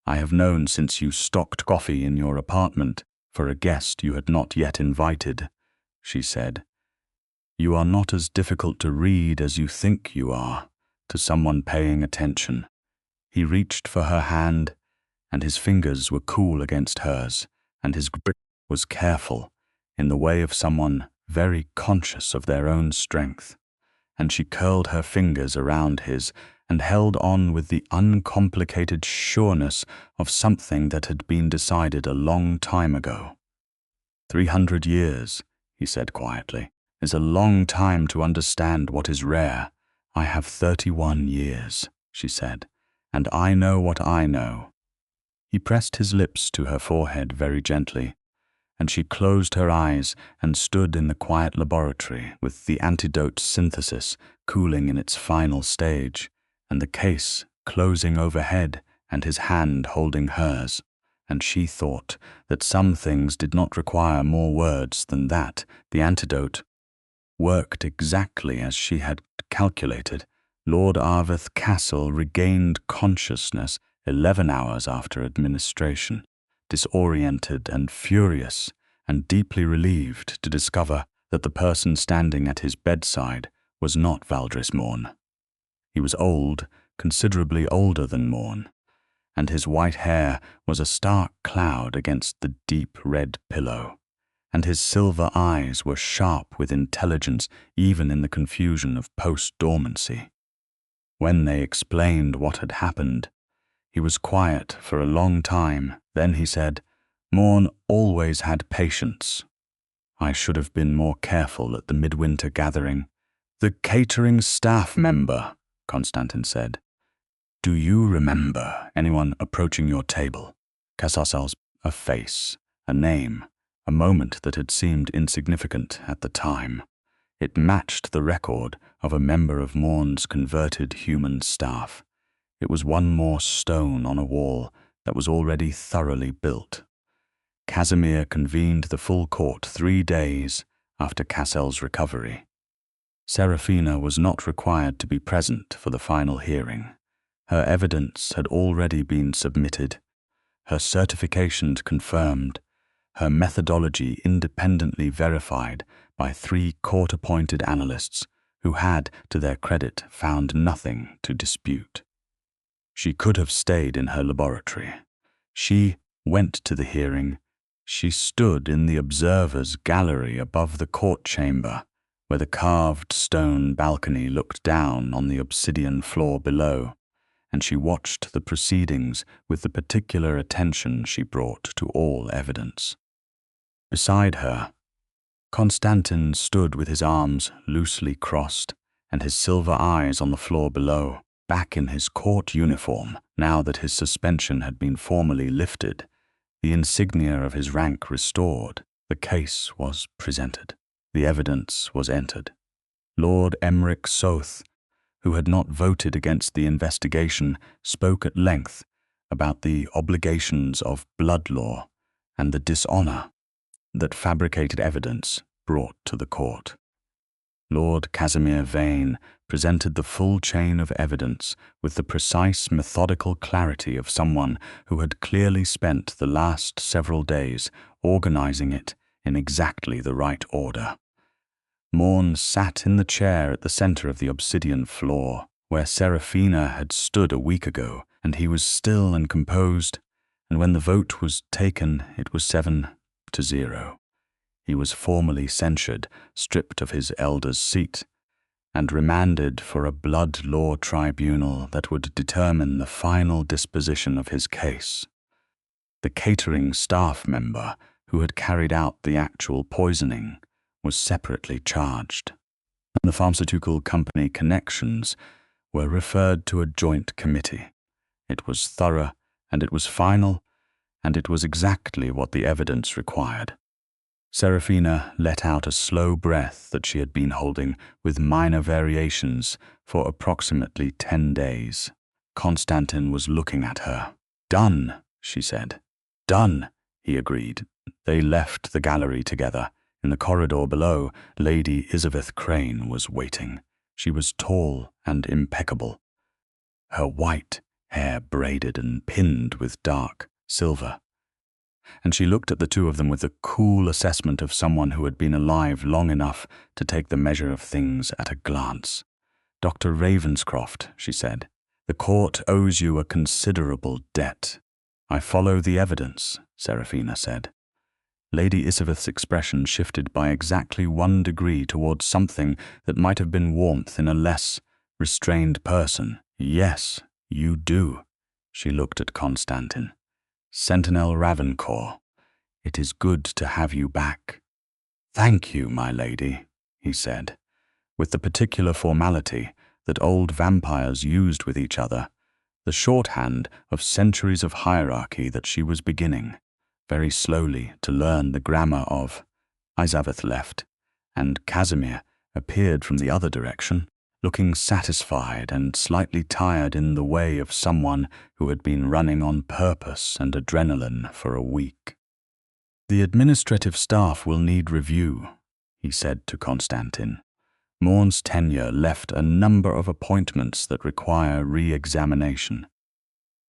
I have known since you stocked coffee in your apartment for a guest you had not yet invited," she said. "You are not as difficult to read as you think you are to someone paying attention." He reached for her hand, and his fingers were cool against hers, and his grip was careful, in the way of someone very conscious of their own strength. And she curled her fingers around his and held on with the uncomplicated sureness of something that had been decided a long time ago. 300 years, he said quietly, is a long time to understand what is rare. "I have 31 years, she said, "and I know what I know." He pressed his lips to her forehead very gently, and she closed her eyes and stood in the quiet laboratory with the antidote synthesis cooling in its final stage, and the case closing overhead and his hand holding hers. And she thought that some things did not require more words than that. The antidote worked exactly as she had calculated. Lord Arvith Castle regained consciousness 11 hours after administration, disoriented and furious, and deeply relieved to discover that the person standing at his bedside was not Valdris Morn. He was old, considerably older than Morn, and his white hair was a stark cloud against the deep red pillow, and his silver eyes were sharp with intelligence even in the confusion of post-dormancy. When they explained what had happened, he was quiet for a long time. Then he said, "Morn always had patience. I should have been more careful at the midwinter gathering." "The catering staff member," Constantin said. "Do you remember anyone approaching your table?" Cassossel's a face, a name, a moment that had seemed insignificant at the time. It matched the record of a member of Morn's converted human staff. It was one more stone on a wall that was already thoroughly built. Casimir convened the full court 3 days after Cassel's recovery. Seraphina was not required to be present for the final hearing. Her evidence had already been submitted, her certifications confirmed, her methodology independently verified by 3 court-appointed analysts who had, to their credit, found nothing to dispute. She could have stayed in her laboratory. She went to the hearing. She stood in the observer's gallery above the court chamber, where the carved stone balcony looked down on the obsidian floor below, and she watched the proceedings with the particular attention she brought to all evidence. Beside her, Constantin stood with his arms loosely crossed and his silver eyes on the floor below. back in his court uniform, now that his suspension had been formally lifted, the insignia of his rank restored. The case was presented. The evidence was entered. Lord Emeric Soth, who had not voted against the investigation, spoke at length about the obligations of blood law and the dishonor that fabricated evidence brought to the court. Lord Casimir Vane presented the full chain of evidence with the precise, methodical clarity of someone who had clearly spent the last several days organizing it in exactly the right order. Morn sat in the chair at the center of the obsidian floor, where Seraphina had stood a week ago, and he was still and composed, and when the vote was taken, it was 7-0. He was formally censured, stripped of his elder's seat, and remanded for a blood law tribunal that would determine the final disposition of his case. The catering staff member who had carried out the actual poisoning was separately charged, and the pharmaceutical company connections were referred to a joint committee. It was thorough, and it was final, and it was exactly what the evidence required. Seraphina let out a slow breath that she had been holding with minor variations for approximately 10 days. Constantin was looking at her. "Done," she said. "Done," he agreed. They left the gallery together. In the corridor below, Lady Isabeth Crane was waiting. She was tall and impeccable, her white hair braided and pinned with dark silver, and she looked at the two of them with the cool assessment of someone who had been alive long enough to take the measure of things at a glance. "Dr. Ravenscroft," she said, "the court owes you a considerable debt." "I follow the evidence," Seraphina said. Lady Isabeth's expression shifted by exactly 1 degree towards something that might have been warmth in a less restrained person. "Yes, you do." She looked at Constantin. "Sentinel Ravencourt, it is good to have you back." "Thank you, my lady," he said, with the particular formality that old vampires used with each other, the shorthand of centuries of hierarchy that she was beginning, very slowly, to learn the grammar of. Isabeth left, and Casimir appeared from the other direction, looking satisfied and slightly tired in the way of someone who had been running on purpose and adrenaline for a week. "The administrative staff will need review," he said to Constantin. "Morn's tenure left a number of appointments that require re-examination.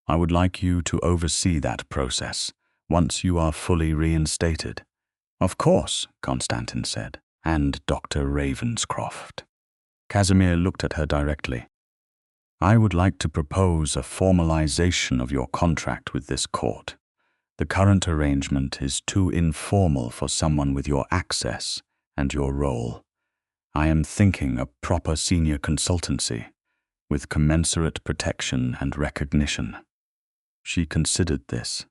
I would like you to oversee that process once you are fully reinstated." "Of course," Constantin said. "And Dr. Ravenscroft." Casimir looked at her directly. "I would like to propose a formalization of your contract with this court. The current arrangement is too informal for someone with your access and your role. I am thinking a proper senior consultancy, with commensurate protection and recognition." She considered this.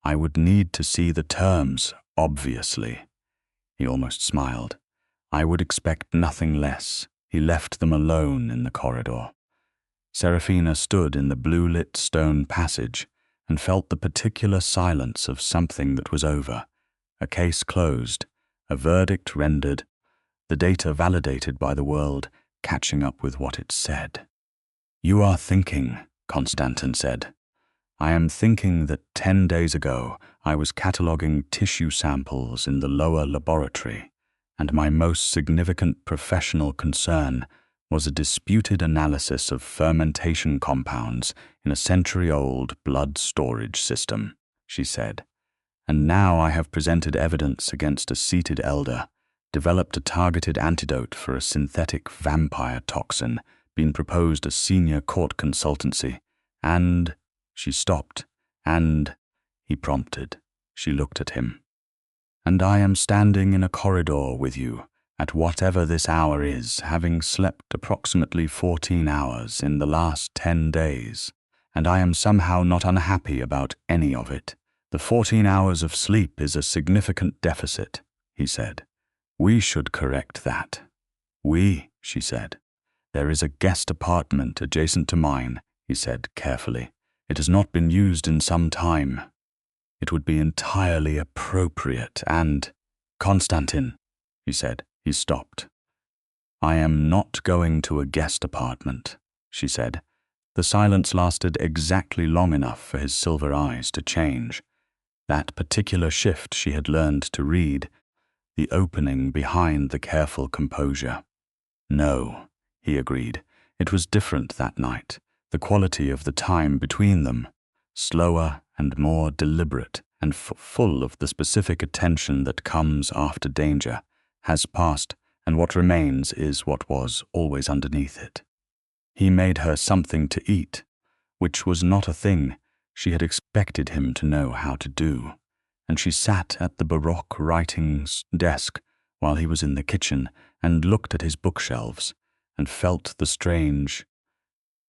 "I would need to see the terms, obviously." He almost smiled. "I would expect nothing less." He left them alone in the corridor. Seraphina stood in the blue-lit stone passage and felt the particular silence of something that was over, a case closed, a verdict rendered, the data validated by the world catching up with what it said. "You are thinking," Constantin said. "I am thinking that 10 days ago I was cataloguing tissue samples in the lower laboratory, and my most significant professional concern was a disputed analysis of fermentation compounds in a century-old blood storage system," she said. "And now I have presented evidence against a seated elder, developed a targeted antidote for a synthetic vampire toxin, been proposed a senior court consultancy, and—" She stopped, "and—" he prompted. She looked at him. "And I am standing in a corridor with you, at whatever this hour is, having slept approximately 14 hours in the last 10 days, and I am somehow not unhappy about any of it. The 14 hours of sleep is a significant deficit," he said. "We should correct that." "We," she said. "There is a guest apartment adjacent to mine," he said carefully. "It has not been used in some time. It would be entirely appropriate and—" "Constantin," he said. He stopped. "I am not going to a guest apartment," she said. The silence lasted exactly long enough for his silver eyes to change. That particular shift she had learned to read, the opening behind the careful composure. "No," he agreed. It was different that night. The quality of the time between them, slower and more deliberate and full of the specific attention that comes after danger, has passed, and what remains is what was always underneath it. He made her something to eat, which was not a thing she had expected him to know how to do, and she sat at the Baroque writings desk while he was in the kitchen and looked at his bookshelves and felt the strange,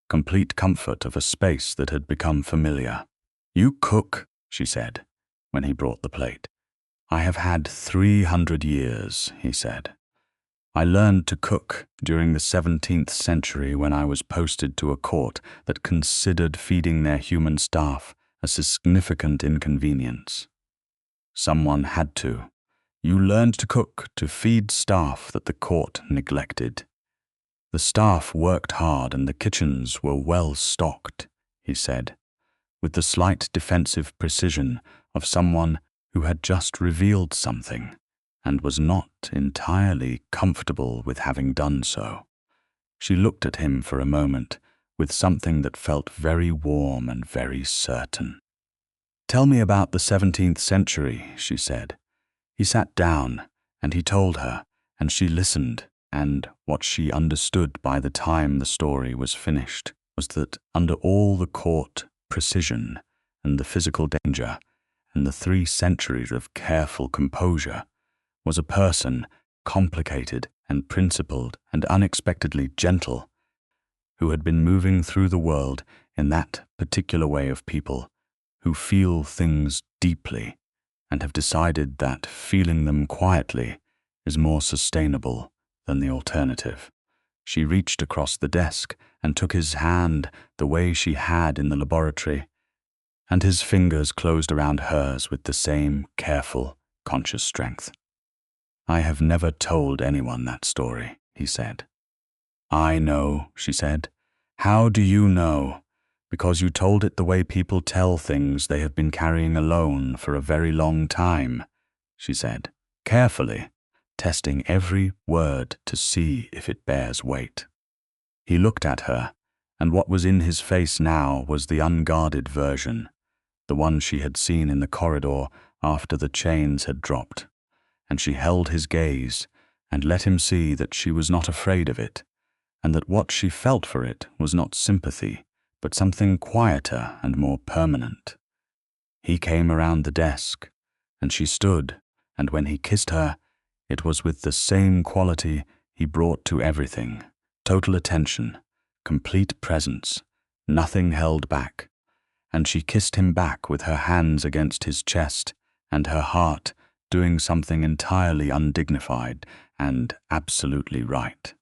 complete comfort of a space that had become familiar. "You cook," she said, when he brought the plate. "I have had 300 years, he said. "I learned to cook during the 17th century when I was posted to a court that considered feeding their human staff a significant inconvenience. Someone had to. You learned to cook to feed staff that the court neglected. The staff worked hard and the kitchens were well stocked," he said, with the slight defensive precision of someone who had just revealed something and was not entirely comfortable with having done so. She looked at him for a moment with something that felt very warm and very certain. "Tell me about the 17th century, she said. He sat down, and he told her, and she listened, and what she understood by the time the story was finished was that under all the court precision and the physical danger and the 3 centuries of careful composure was a person, complicated and principled and unexpectedly gentle, who had been moving through the world in that particular way of people who feel things deeply and have decided that feeling them quietly is more sustainable than the alternative." She reached across the desk and took his hand the way she had in the laboratory, and his fingers closed around hers with the same careful, conscious strength. "I have never told anyone that story," he said. "I know," she said. "How do you know? Because you told it the way people tell things they have been carrying alone for a very long time," she said, carefully, testing every word to see if it bears weight. He looked at her, and what was in his face now was the unguarded version, the one she had seen in the corridor after the chains had dropped, and she held his gaze and let him see that she was not afraid of it, and that what she felt for it was not sympathy, but something quieter and more permanent. He came around the desk, and she stood, and when he kissed her, it was with the same quality he brought to everything: total attention, complete presence, nothing held back, and she kissed him back with her hands against his chest and her heart doing something entirely undignified and absolutely right.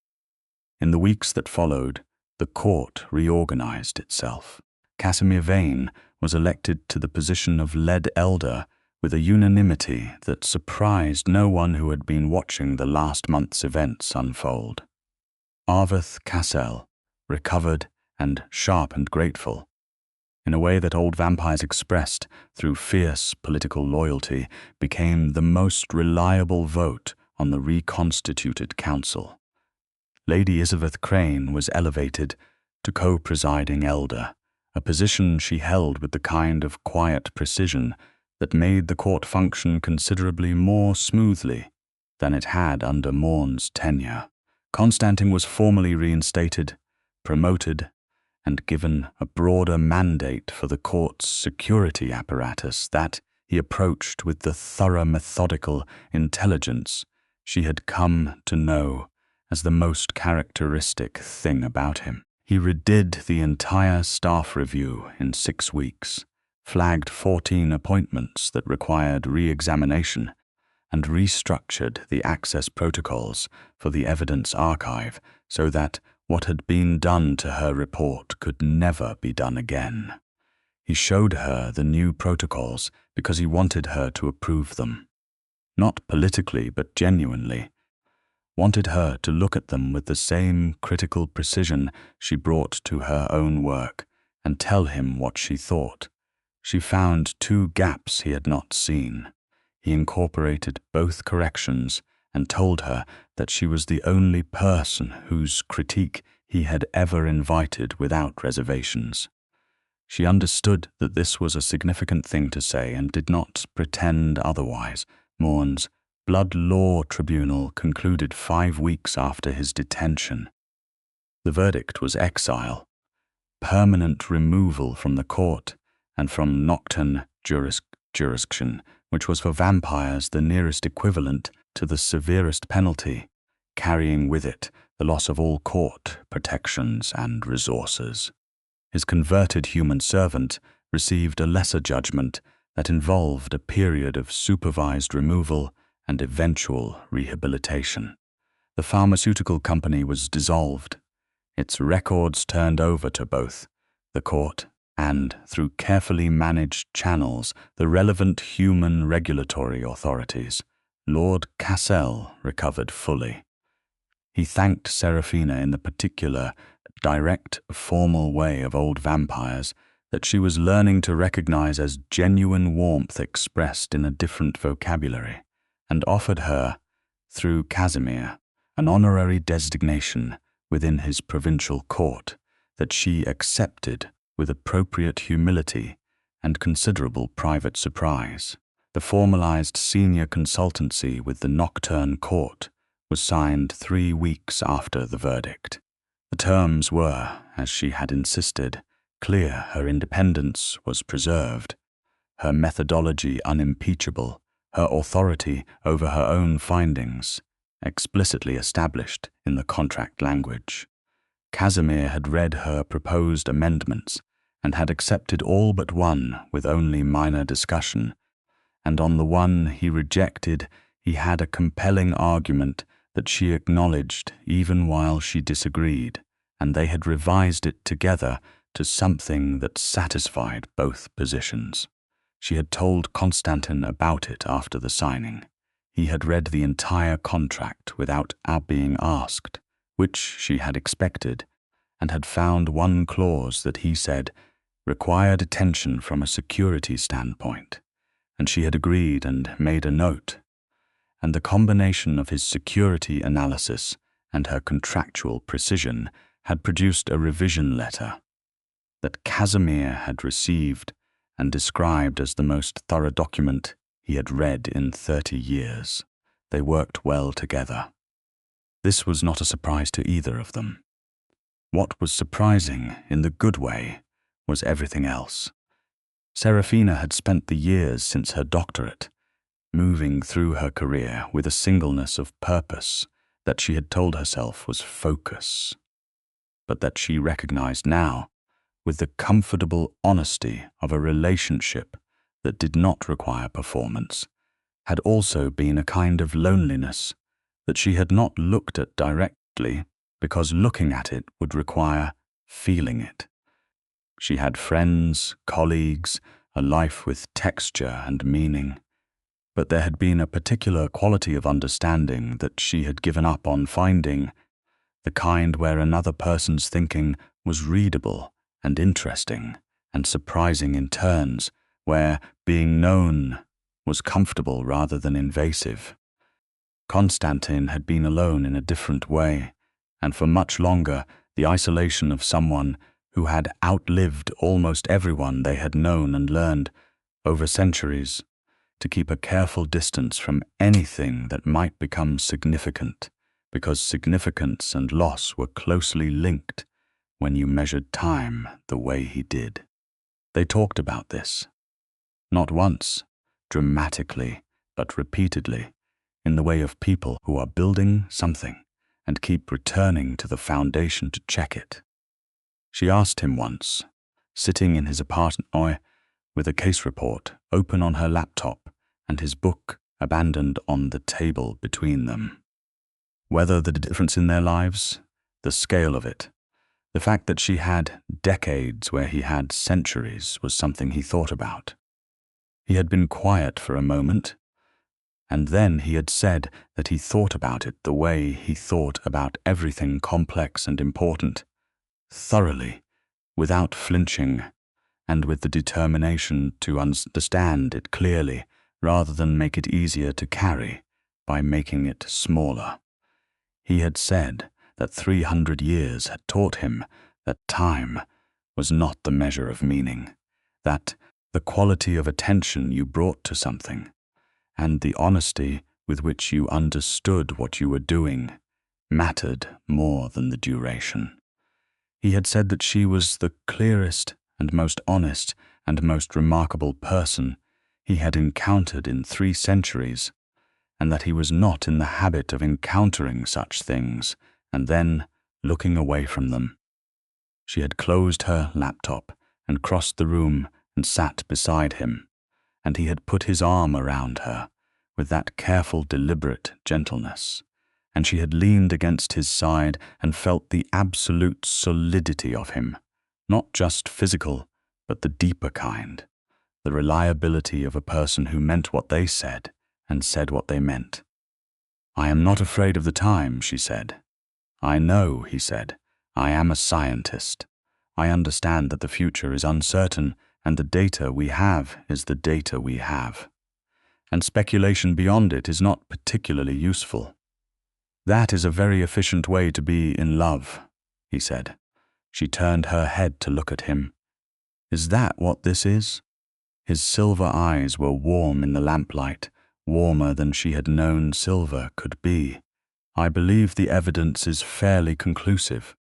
In the weeks that followed, the court reorganized itself. Casimir Vane was elected to the position of lead elder with a unanimity that surprised no one who had been watching the last month's events unfold. Arveth Cassel, recovered and sharp and grateful, in a way that old vampires expressed through fierce political loyalty, became the most reliable vote on the reconstituted council. Lady Isabeth Crane was elevated to co-presiding elder, a position she held with the kind of quiet precision that made the court function considerably more smoothly than it had under Morn's tenure. Constantin was formally reinstated, promoted, and given a broader mandate for the court's security apparatus that he approached with the thorough methodical intelligence she had come to know as the most characteristic thing about him. He redid the entire staff review in 6 weeks, flagged 14 appointments that required re-examination, and restructured the access protocols for the evidence archive so that, What had been done to her report could never be done again. He showed her the new protocols because he wanted her to approve them. Not politically, but genuinely. Wanted her to look at them with the same critical precision she brought to her own work and tell him what she thought. She found 2 gaps he had not seen. He incorporated both corrections and told her that she was the only person whose critique he had ever invited without reservations. She understood that this was a significant thing to say and did not pretend otherwise. Morn's Blood Law Tribunal concluded 5 weeks after his detention. The verdict was exile, permanent removal from the court and from nocturne jurisdiction, which was for vampires the nearest equivalent to the severest penalty, carrying with it the loss of all court protections and resources. His converted human servant received a lesser judgment that involved a period of supervised removal and eventual rehabilitation. The pharmaceutical company was dissolved, its records turned over to both the court and, through carefully managed channels, the relevant human regulatory authorities. Lord Cassel recovered fully. He thanked Seraphina in the particular, direct, formal way of old vampires that she was learning to recognize as genuine warmth expressed in a different vocabulary, and offered her, through Casimir, an honorary designation within his provincial court that she accepted with appropriate humility and considerable private surprise. The formalized senior consultancy with the Nocturne Court was signed 3 weeks after the verdict. The terms were, as she had insisted, clear. Her independence was preserved, her methodology unimpeachable, her authority over her own findings explicitly established in the contract language. Casimir had read her proposed amendments and had accepted all but one with only minor discussion, and on the one he rejected he had a compelling argument that she acknowledged even while she disagreed, and they had revised it together to something that satisfied both positions. She had told Constantin about it after the signing. He had read the entire contract without being asked, which she had expected, and had found one clause that he said required attention from a security standpoint, and she had agreed and made a note. And the combination of his security analysis and her contractual precision had produced a revision letter that Casimir had received and described as the most thorough document he had read in 30 years. They worked well together. This was not a surprise to either of them. What was surprising, in the good way, was everything else. Seraphina had spent the years since her doctorate moving through her career with a singleness of purpose that she had told herself was focus, but that she recognized now with the comfortable honesty of a relationship that did not require performance, had also been a kind of loneliness that she had not looked at directly because looking at it would require feeling it. She had friends, colleagues, a life with texture and meaning, but there had been a particular quality of understanding that she had given up on finding, the kind where another person's thinking was readable and interesting and surprising in turns, where being known was comfortable rather than invasive. Constantin had been alone in a different way, and for much longer the isolation of someone who had outlived almost everyone they had known and learned over centuries, to keep a careful distance from anything that might become significant, because significance and loss were closely linked when you measured time the way he did. They talked about this, not once, dramatically, but repeatedly, in the way of people who are building something and keep returning to the foundation to check it. She asked him once, sitting in his apartment with a case report open on her laptop and his book abandoned on the table between them, whether the difference in their lives the scale of it. The fact that she had decades where he had centuries was something he thought about. He had been quiet for a moment, and then he had said that he thought about it the way he thought about everything complex and important, thoroughly, without flinching, and with the determination to understand it clearly rather than make it easier to carry by making it smaller. He had said that 300 years had taught him that time was not the measure of meaning, that the quality of attention you brought to something, and the honesty with which you understood what you were doing, mattered more than the duration. He had said that she was the clearest and most honest and most remarkable person he had encountered in 3 centuries, and that he was not in the habit of encountering such things and then looking away from them. She had closed her laptop and crossed the room and sat beside him, and he had put his arm around her with that careful, deliberate gentleness, and she had leaned against his side and felt the absolute solidity of him, not just physical, but the deeper kind, the reliability of a person who meant what they said and said what they meant. "I am not afraid of the time," she said. "I know," he said. "I am a scientist. I understand that the future is uncertain, and the data we have is the data we have. And speculation beyond it is not particularly useful. That is a very efficient way to be in love," he said. She turned her head to look at him. "Is that what this is?" His silver eyes were warm in the lamplight, warmer than she had known silver could be. "I believe the evidence is fairly conclusive,"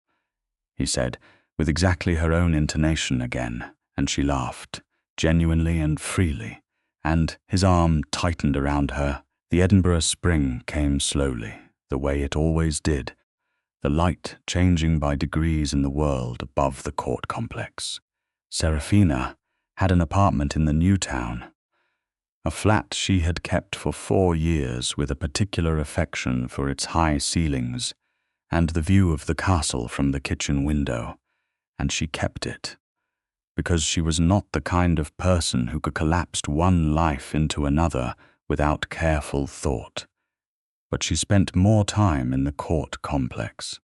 he said, with exactly her own intonation again, and she laughed, genuinely and freely, and his arm tightened around her. The Edinburgh spring came slowly, the way it always did, the light changing by degrees in the world above the court complex. Seraphina had an apartment in the new town, a flat she had kept for 4 years with a particular affection for its high ceilings and the view of the castle from the kitchen window, and she kept it because she was not the kind of person who could collapse one life into another without careful thought. But she spent more time in the court complex,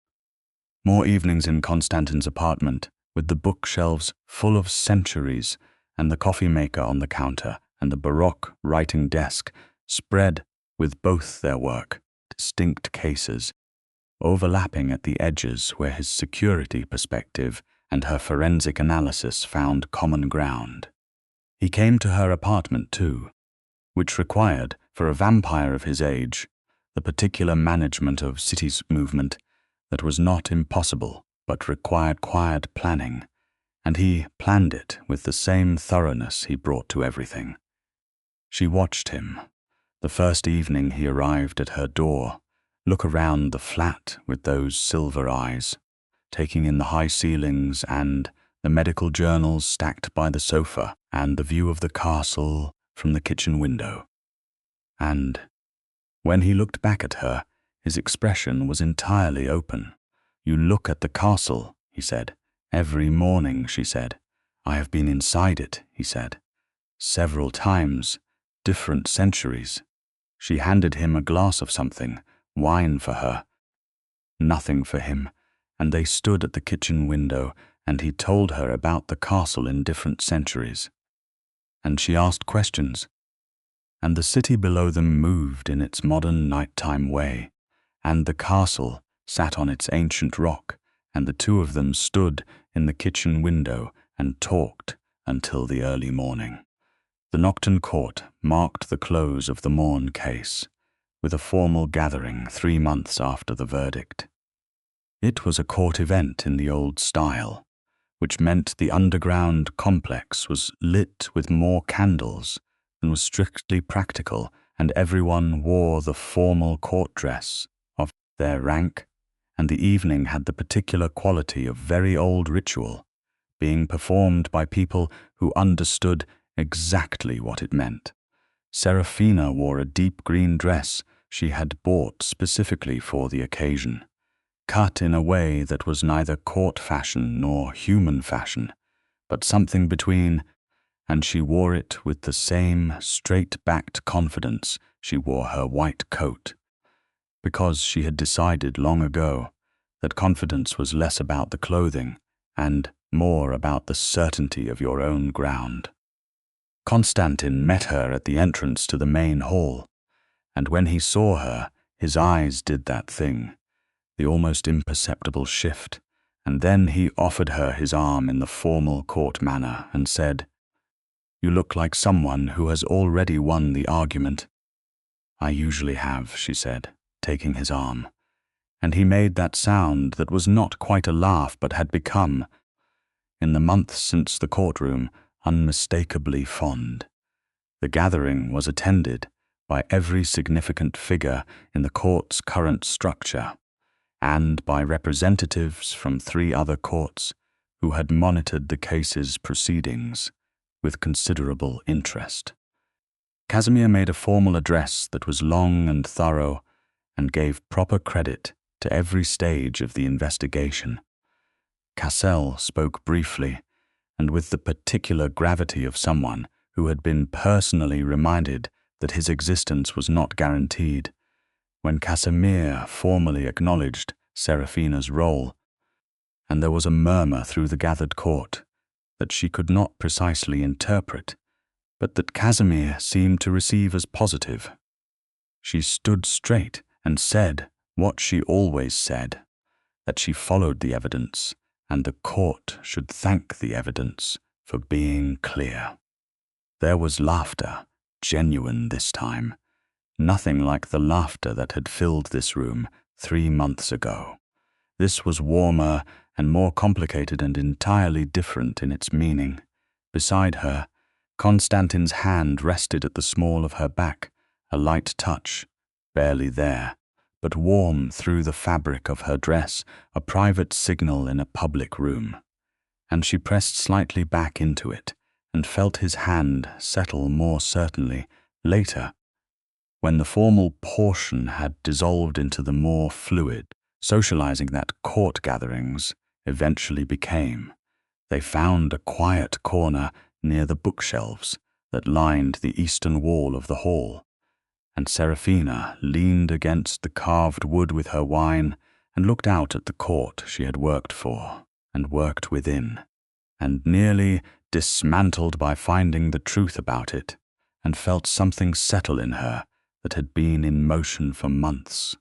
more evenings in Constantin's apartment, with the bookshelves full of centuries and the coffee maker on the counter and the Baroque writing desk spread with both their work, distinct cases, overlapping at the edges where his security perspective and her forensic analysis found common ground. He came to her apartment too, which required, for a vampire of his age, the particular management of city's movement that was not impossible but required quiet planning, and he planned it with the same thoroughness he brought to everything. She watched him, the first evening he arrived at her door, look around the flat with those silver eyes, taking in the high ceilings and the medical journals stacked by the sofa and the view of the castle from the kitchen window. And when he looked back at her, his expression was entirely open. "You look at the castle," he said. "Every morning," she said. "I have been inside it," he said. "Several times, different centuries." She handed him a glass of something, wine for her, nothing for him, and they stood at the kitchen window, and he told her about the castle in different centuries. And she asked questions, and the city below them moved in its modern nighttime way, and the castle sat on its ancient rock, and the two of them stood in the kitchen window and talked until the early morning. The Nocturne Court marked the close of the Morn case, with a formal gathering 3 months after the verdict. It was a court event in the old style, which meant the underground complex was lit with more candles than was strictly practical, and everyone wore the formal court dress of their rank, and the evening had the particular quality of very old ritual, being performed by people who understood exactly what it meant. Seraphina wore a deep green dress she had bought specifically for the occasion, cut in a way that was neither court fashion nor human fashion, but something between, and she wore it with the same straight-backed confidence she wore her white coat, because she had decided long ago that confidence was less about the clothing and more about the certainty of your own ground. Constantin met her at the entrance to the main hall, and when he saw her, his eyes did that thing, the almost imperceptible shift, and then he offered her his arm in the formal court manner and said, "You look like someone who has already won the argument." "I usually have," she said, taking his arm, and he made that sound that was not quite a laugh but had become, in the months since the courtroom, unmistakably fond. The gathering was attended by every significant figure in the court's current structure, and by representatives from 3 other courts who had monitored the case's proceedings with considerable interest. Casimir made a formal address that was long and thorough and gave proper credit to every stage of the investigation. Cassel spoke briefly and with the particular gravity of someone who had been personally reminded that his existence was not guaranteed. When Casimir formally acknowledged Seraphina's role, and there was a murmur through the gathered court that she could not precisely interpret, but that Casimir seemed to receive as positive. She stood straight and said what she always said, that she followed the evidence, and the court should thank the evidence for being clear. There was laughter, genuine this time, nothing like the laughter that had filled this room 3 months ago. This was warmer and more complicated and entirely different in its meaning. Beside her, Constantin's hand rested at the small of her back, a light touch, barely there, but warm through the fabric of her dress, a private signal in a public room. And she pressed slightly back into it and felt his hand settle more certainly later, when the formal portion had dissolved into the more fluid, socializing that court gatherings eventually became. They found a quiet corner near the bookshelves that lined the eastern wall of the hall, and Seraphina leaned against the carved wood with her wine and looked out at the court she had worked for and worked within, and nearly dismantled by finding the truth about it, and felt something settle in her that had been in motion for months.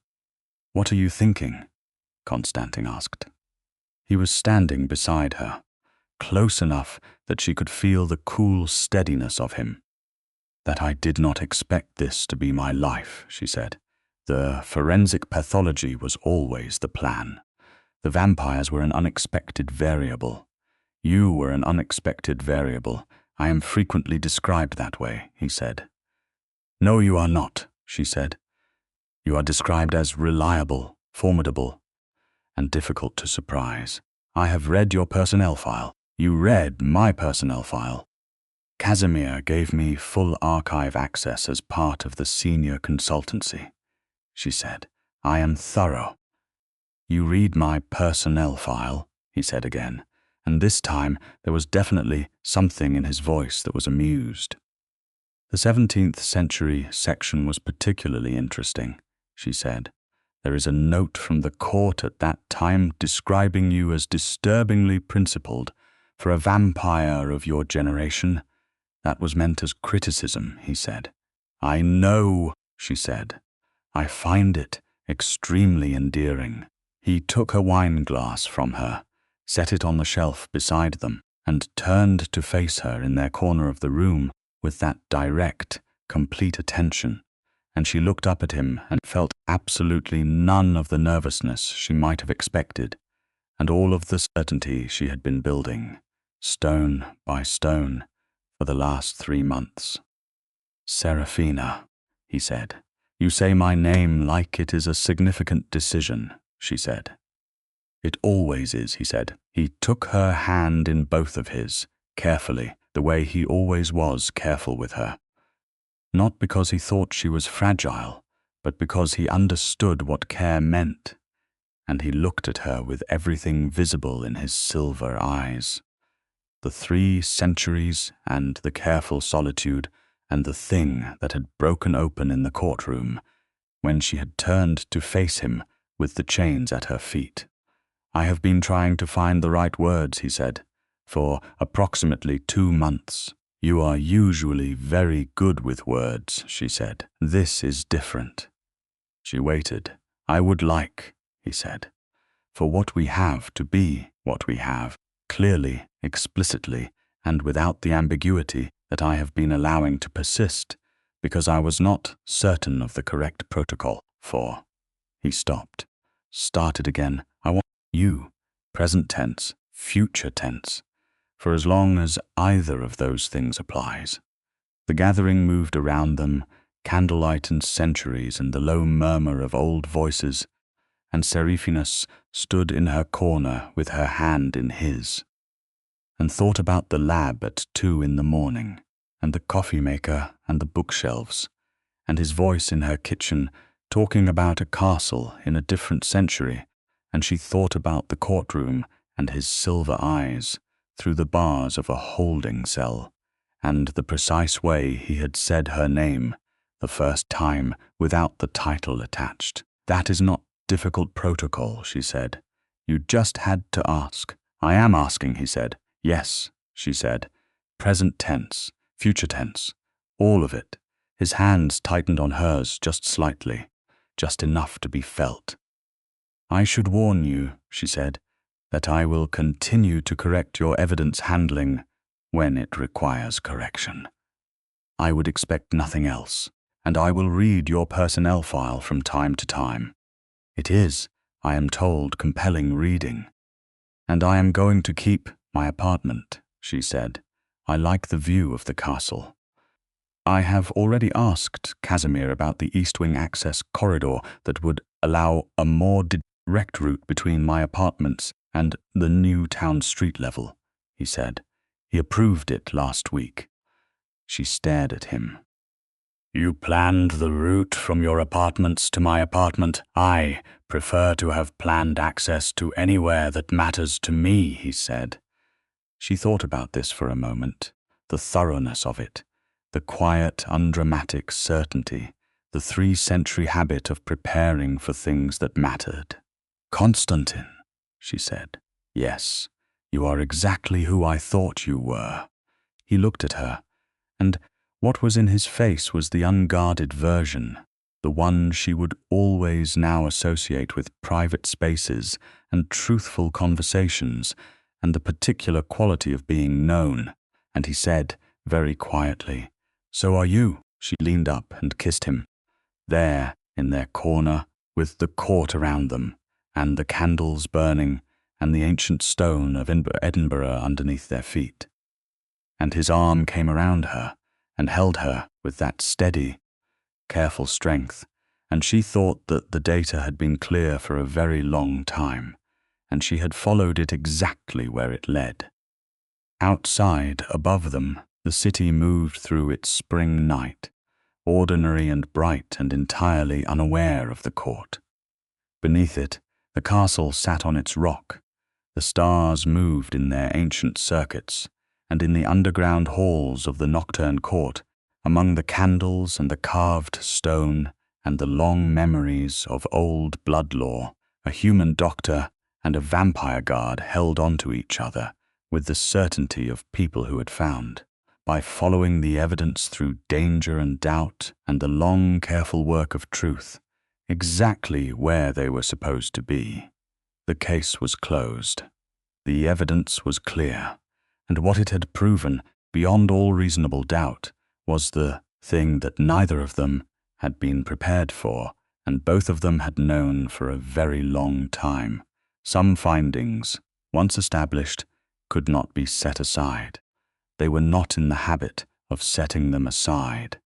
"What are you thinking?" Constantin asked. He was standing beside her, close enough that she could feel the cool steadiness of him. "That I did not expect this to be my life," she said. "The forensic pathology was always the plan. The vampires were an unexpected variable. You were an unexpected variable. I am frequently described that way," he said. "No, you are not," she said. "You are described as reliable, formidable, and difficult to surprise. I have read your personnel file. You read my personnel file. Casimir gave me full archive access as part of the senior consultancy," she said. "I am thorough." "You read my personnel file," he said again, and this time there was definitely something in his voice that was amused. "The 17th century section was particularly interesting," she said. "There is a note from the court at that time describing you as disturbingly principled for a vampire of your generation. That was meant as criticism," he said. "I know," she said. "I find it extremely endearing." He took a wine glass from her, set it on the shelf beside them, and turned to face her in their corner of the room with that direct, complete attention, and she looked up at him and felt absolutely none of the nervousness she might have expected, and all of the certainty she had been building, stone by stone, for the last 3 months. "Seraphina," he said. "You say my name like it is a significant decision," she said. "It always is," he said. He took her hand in both of his, carefully, the way he always was careful with her. Not because he thought she was fragile, but because he understood what care meant, and he looked at her with everything visible in his silver eyes. The 3 centuries and the careful solitude and the thing that had broken open in the courtroom when she had turned to face him with the chains at her feet. "I have been trying to find the right words," he said, "for approximately 2 months. "You are usually very good with words," she said. "This is different." She waited. "I would like," he said, "for what we have to be what we have, clearly, explicitly, and without the ambiguity that I have been allowing to persist, because I was not certain of the correct protocol for." He stopped, started again. "I want you, present tense, future tense, for as long as either of those things applies." The gathering moved around them, candlelight and centuries and the low murmur of old voices, and Seraphina stood in her corner with her hand in his, and thought about the lab at 2 in the morning, and the coffee maker and the bookshelves, and his voice in her kitchen talking about a castle in a different century, and she thought about the courtroom and his silver eyes through the bars of a holding cell, and the precise way he had said her name the first time without the title attached. "That is not difficult protocol," she said. "You just had to ask." "I am asking," he said. "Yes," she said. "Present tense, future tense, all of it." His hands tightened on hers just slightly, just enough to be felt. "I should warn you," she said, "that I will continue to correct your evidence handling when it requires correction. I would expect nothing else, and I will read your personnel file from time to time. It is, I am told, compelling reading. And I am going to keep my apartment," she said. "I like the view of the castle. I have already asked Casimir about the East Wing access corridor that would allow a more direct route between my apartments and the new town street level," he said. "He approved it last week." She stared at him. "You planned the route from your apartments to my apartment. I prefer to have planned access to anywhere that matters to me," he said. She thought about this for a moment, the thoroughness of it, the quiet, undramatic certainty, the 3-century habit of preparing for things that mattered. "Constantin," she said. "Yes, you are exactly who I thought you were." He looked at her, and what was in his face was the unguarded version, the one she would always now associate with private spaces and truthful conversations and the particular quality of being known, and he said, very quietly, "So are you." She leaned up and kissed him, there in their corner with the court around them, and the candles burning, and the ancient stone of Edinburgh underneath their feet. And his arm came around her and held her with that steady, careful strength, and she thought that the data had been clear for a very long time, and she had followed it exactly where it led. Outside, above them, the city moved through its spring night, ordinary and bright and entirely unaware of the court. Beneath it, the castle sat on its rock. The stars moved in their ancient circuits, and in the underground halls of the nocturne court, among the candles and the carved stone and the long memories of old blood law, a human doctor and a vampire guard held onto each other with the certainty of people who had found, by following the evidence through danger and doubt and the long, careful work of truth, exactly where they were supposed to be. The case was closed. The evidence was clear, and what it had proven, beyond all reasonable doubt, was the thing that neither of them had been prepared for, and both of them had known for a very long time. Some findings, once established, could not be set aside. They were not in the habit of setting them aside.